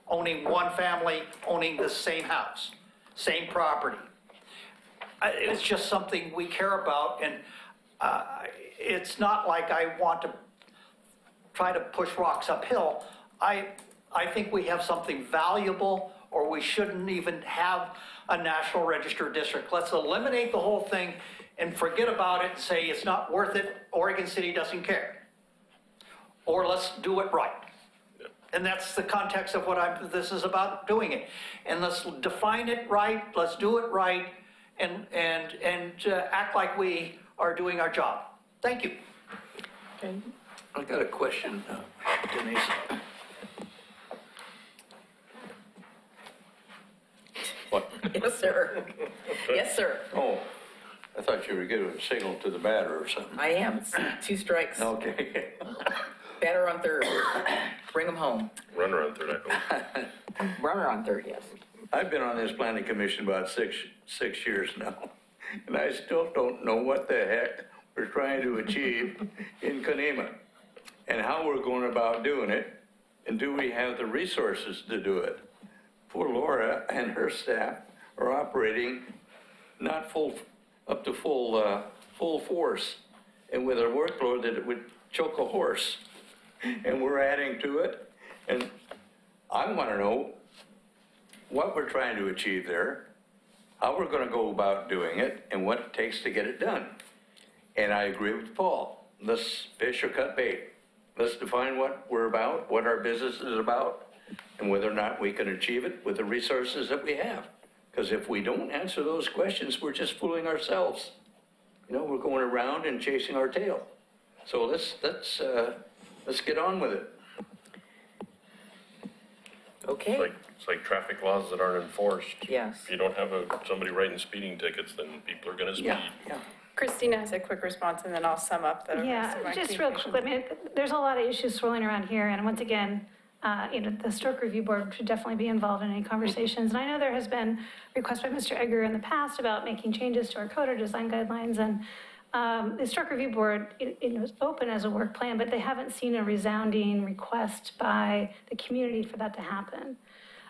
owning one family, owning the same house, same property. It's just something we care about, and it's not like I want to try to push rocks uphill. I think we have something valuable, or we shouldn't even have a National Register district. Let's eliminate the whole thing and forget about it and say it's not worth it, Oregon City doesn't care. Or let's do it right. And that's the context of what this is about, doing it. And let's define it right, let's do it right, and act like we are doing our job. Thank you. I got a question, Denise. What? Yes, sir. Yes, sir. Oh, I thought you were giving a signal to the batter or something. I am. It's 2 strikes. Okay. Batter on third. Bring them home. Runner on third, I hope. Runner on third, yes. I've been on this planning commission about six years now, and I still don't know what the heck we're trying to achieve in Kenema and how we're going about doing it, and do we have the resources to do it? Poor Laura and her staff are operating not up to full force, and with a workload that it would choke a horse. And we're adding to it, and I want to know what we're trying to achieve there, how we're going to go about doing it, and what it takes to get it done. And I agree with Paul. Let's fish or cut bait. Let's define what we're about, what our business is about, and whether or not we can achieve it with the resources that we have. Because if we don't answer those questions, we're just fooling ourselves. You know, we're going around and chasing our tail. So let's get on with it. Okay. It's like traffic laws that aren't enforced. Yes. If you don't have somebody writing speeding tickets, then people are gonna speed. Yeah. Christina has a quick response, and then I'll sum up the rest of Yeah, my just real communication. quick, I mean, there's a lot of issues swirling around here, and once again, you know, the Historic Review Board should definitely be involved in any conversations. And I know there has been requests by Mr. Egger in the past about making changes to our code or design guidelines, and the Historic Review Board, it was open as a work plan, but they haven't seen a resounding request by the community for that to happen.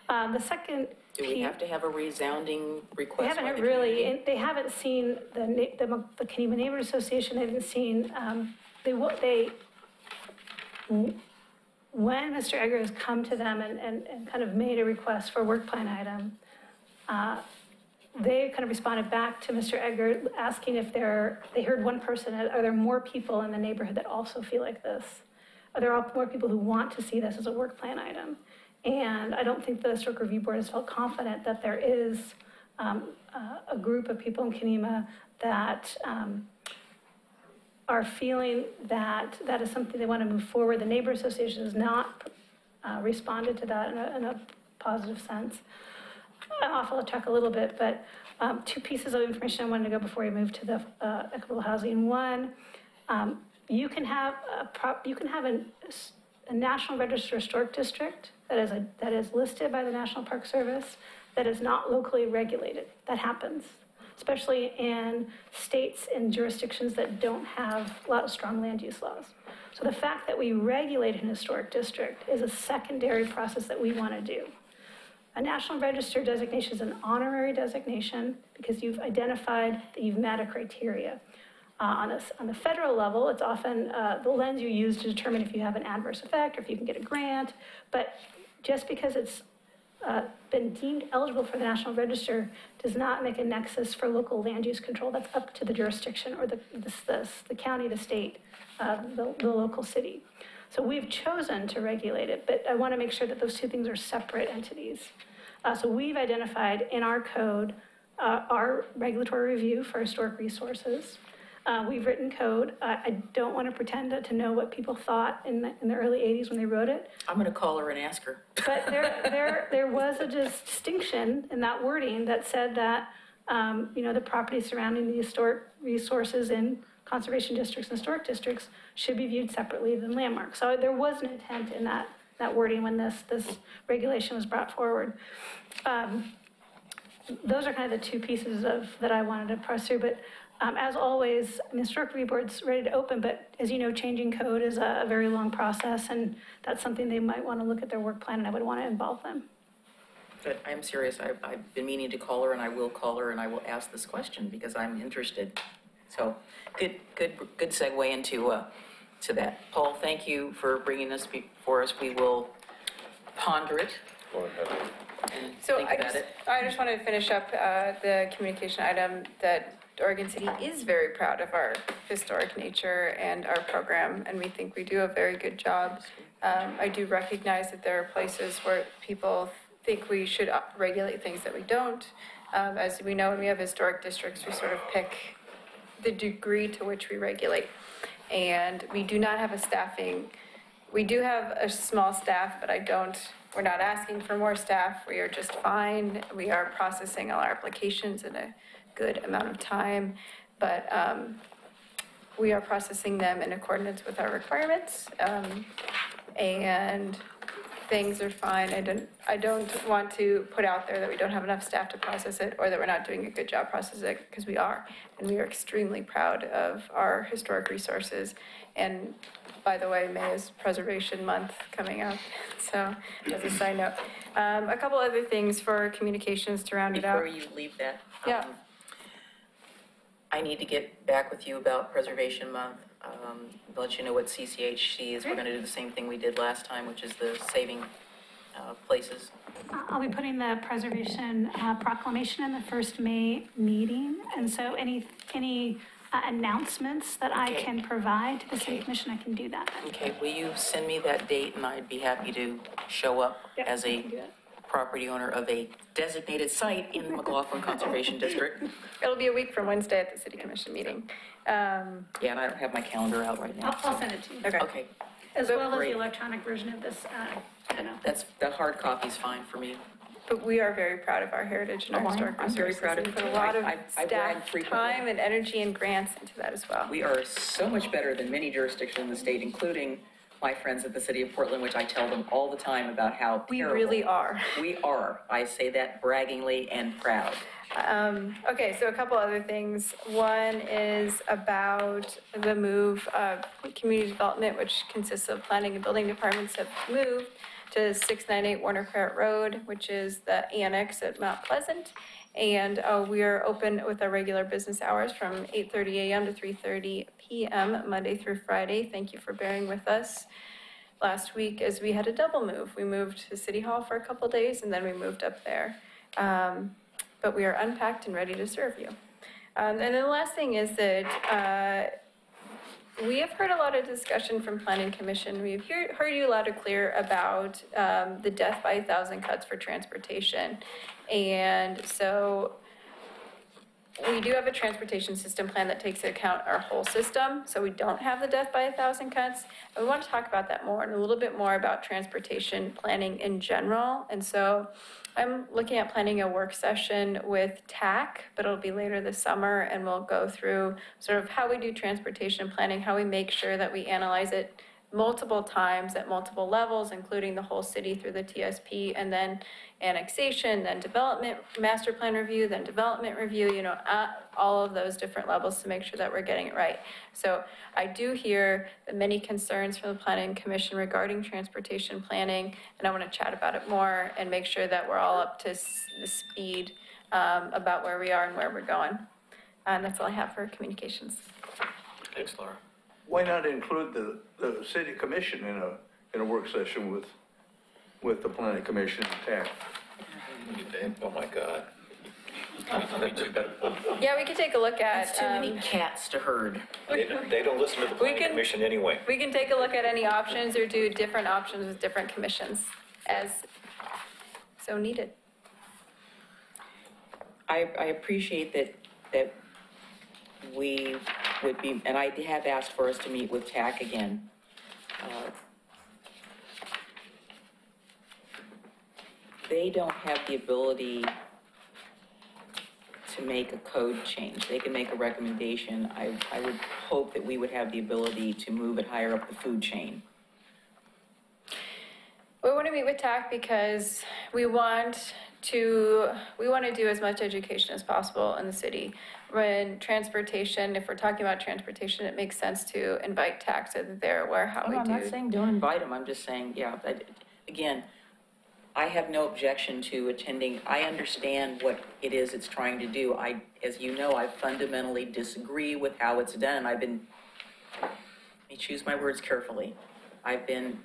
The second Do we have to have a resounding They request? haven't by heard the really, community? they haven't seen the Kenema Neighborhood Association, they haven't seen, when Mr. Egger has come to them and kind of made a request for a work plan item, they kind of responded back to Mr. Egger asking if they heard one person, are there more people in the neighborhood that also feel like this? Are there more people who want to see this as a work plan item? And I don't think the Historic Review Board has felt confident that there is a group of people in Kenema that are feeling that that is something they want to move forward. The Neighbor Association has not responded to that in a positive sense. I'm off the track a little bit, but 2 pieces of information I wanted to go before we move to the equitable housing. One, you can have a National Register Historic District that is listed by the National Park Service that is not locally regulated. That happens, especially in states and jurisdictions that don't have a lot of strong land use laws. So the fact that we regulate an historic district is a secondary process that we want to do. A National Register designation is an honorary designation because you've identified that you've met a criteria. On the federal level, it's often the lens you use to determine if you have an adverse effect or if you can get a grant. But just because it's been deemed eligible for the National Register does not make a nexus for local land use control. That's up to the jurisdiction or the county, the state, the local city. So we've chosen to regulate it, but I want to make sure that those two things are separate entities. So we've identified in our code our regulatory review for historic resources. We've written code. I don't want to pretend to know what people thought in the early 80s when they wrote it. I'm going to call her and ask her. But there was a distinction in that wording that said that, the property surrounding the historic resources in conservation districts and historic districts should be viewed separately than landmarks. So there was an intent in that wording when this regulation was brought forward. Those are kind of the two pieces that I wanted to press through. But as always, historic review board's ready to open, but as you know, changing code is a very long process, and that's something they might want to look at their work plan, and I would want to involve them. Good, I'm serious. I've been meaning to call her, and I will call her, and I will ask this question because I'm interested. So, good segue into to that. Paul, thank you for bringing this before us. We will ponder it. Go ahead. And So think about it. I just wanted to finish up the communication item that Oregon City is very proud of our historic nature and our program, and we think we do a very good job. I do recognize that there are places where people think we should regulate things that we don't. As we know, when we have historic districts, we sort of pick the degree to which we regulate. And we do not have we do have a small staff, but we're not asking for more staff. We are just fine. We are processing all our applications in a good amount of time, but we are processing them in accordance with our requirements, and things are fine. I don't want to put out there that we don't have enough staff to process it or that we're not doing a good job processing it, because we are, and we are extremely proud of our historic resources. And by the way, May is Preservation Month coming up, so as a side note. A couple other things for communications to round it out. Before you leave that. Yeah. I need to get back with you about Preservation Month. Let you know what CCHC is. We're going to do the same thing we did last time, which is the saving places. I'll be putting the preservation proclamation in the first May meeting, and so any announcements that I can provide to the City Commission, I can do that. Okay, will you send me that date, and I'd be happy to show up as a property owner of a designated site in the McLaughlin Conservation District. It'll be a week from Wednesday at the City Commission meeting. Yeah, and I don't have my calendar out right now. I'll send it to you. Okay. As well as Great. the electronic version of this, That's, the hard copy's fine for me. But we are very proud of our heritage and our historic I'm very resources. proud of We it put a too. lot of I brag staff frequently. time and energy and grants into that as well. We are so much better than many jurisdictions in the state, including my friends at the City of Portland, which I tell them all the time about how We terrible really are. we are. I say that braggingly and proud. Okay, so a couple other things. One is about the move, community development, which consists of planning and building departments, have moved to 698 Warner Carrot Road, which is the annex at Mount Pleasant. And we are open with our regular business hours from 8:30 a.m. to 3:30 p.m. Monday through Friday. Thank you for bearing with us. Last week, as we had a double move, we moved to City Hall for a couple days, and then we moved up there. But we are unpacked and ready to serve you. And then the last thing is that we have heard a lot of discussion from Planning Commission. We've heard you loud and clear about the death by 1,000 cuts for transportation. And so we do have a transportation system plan that takes into account our whole system. So we don't have the death by 1,000 cuts. And we want to talk about that more and a little bit more about transportation planning in general. And so I'm looking at planning a work session with TAC, but it'll be later this summer, and we'll go through sort of how we do transportation planning, how we make sure that we analyze it multiple times at multiple levels, including the whole city through the TSP, and then annexation, then development, master plan review, then development review, you know, at all of those different levels to make sure that we're getting it right. So I do hear the many concerns from the Planning Commission regarding transportation planning, and I want to chat about it more and make sure that we're all up to the speed about where we are and where we're going. And that's all I have for communications. Thanks, Laura. Why not include the city commission in a work session with the planning commission and TAC? Oh, my God. Yeah, we could take a look at. It's too many cats to herd. They don't listen to the planning commission anyway. We can take a look at any options or do different options with different commissions as so needed. I appreciate that we would be, and I have asked for us to meet with TAC again. They don't have the ability to make a code change. They can make a recommendation. I would hope that we would have the ability to move it higher up the food chain. We want to meet with TAC because we want to do as much education as possible in the city. When transportation, if we're talking about transportation, it makes sense to invite TAC so that they're aware how we do. I'm not saying don't invite them. I'm just saying, yeah, again, I have no objection to attending. I understand what it is it's trying to do. As you know, I fundamentally disagree with how it's done. Let me choose my words carefully. I've been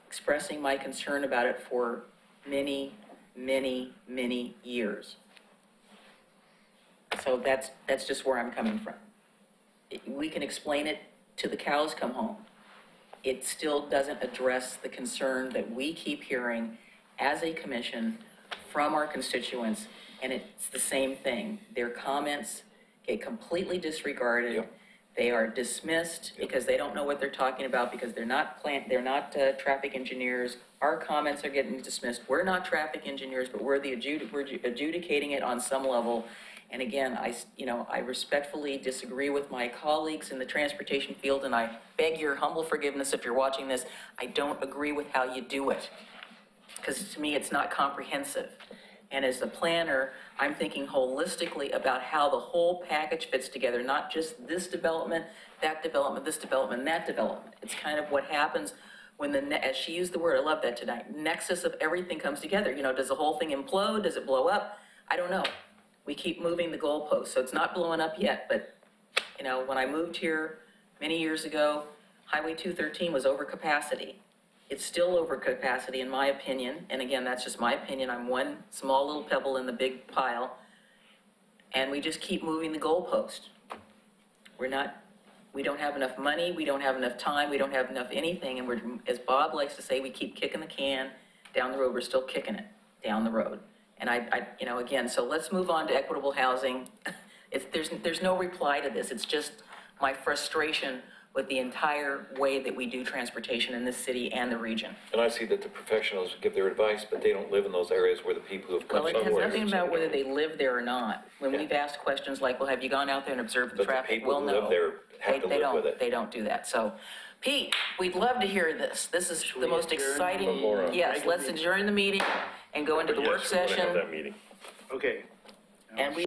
expressing my concern about it for many, many, many years. So that's just where I'm coming from. We can explain it till the cows come home. It still doesn't address the concern that we keep hearing as a commission from our constituents, and it's the same thing. Their comments get completely disregarded. Yep. They are dismissed because they don't know what they're talking about, because they're not traffic engineers. Our comments are getting dismissed. We're not traffic engineers, but we're adjudicating it on some level. And again, I respectfully disagree with my colleagues in the transportation field, and I beg your humble forgiveness if you're watching this. I don't agree with how you do it, because to me, it's not comprehensive. And as the planner, I'm thinking holistically about how the whole package fits together, not just this development, that development, this development, that development. It's kind of what happens when as she used the word, I love that tonight, nexus of everything comes together. You know, does the whole thing implode? Does it blow up? I don't know. We keep moving the goalposts, so it's not blowing up yet, but, you know, when I moved here many years ago, Highway 213 was over capacity. It's still over capacity, in my opinion, and again, that's just my opinion. I'm one small little pebble in the big pile, and we just keep moving the goalpost. We don't have enough money, we don't have enough time, we don't have enough anything, and we're, as Bob likes to say, we keep kicking the can down the road. We're still kicking it down the road. And again, so let's move on to equitable housing. There's no reply to this. It's just my frustration with the entire way that we do transportation in this city and the region. And I see that the professionals give their advice, but they don't live in those areas where the people who have come somewhere. Well, it has nothing about whether they live there or not. When we've asked questions like, well, have you gone out there and observed the traffic? Well, no. The people who live there have to live with it. They don't do that. So, Pete, we'd love to hear this. This is the most exciting. Yes, let's adjourn the meeting and go into the work session. That meeting. Okay. And we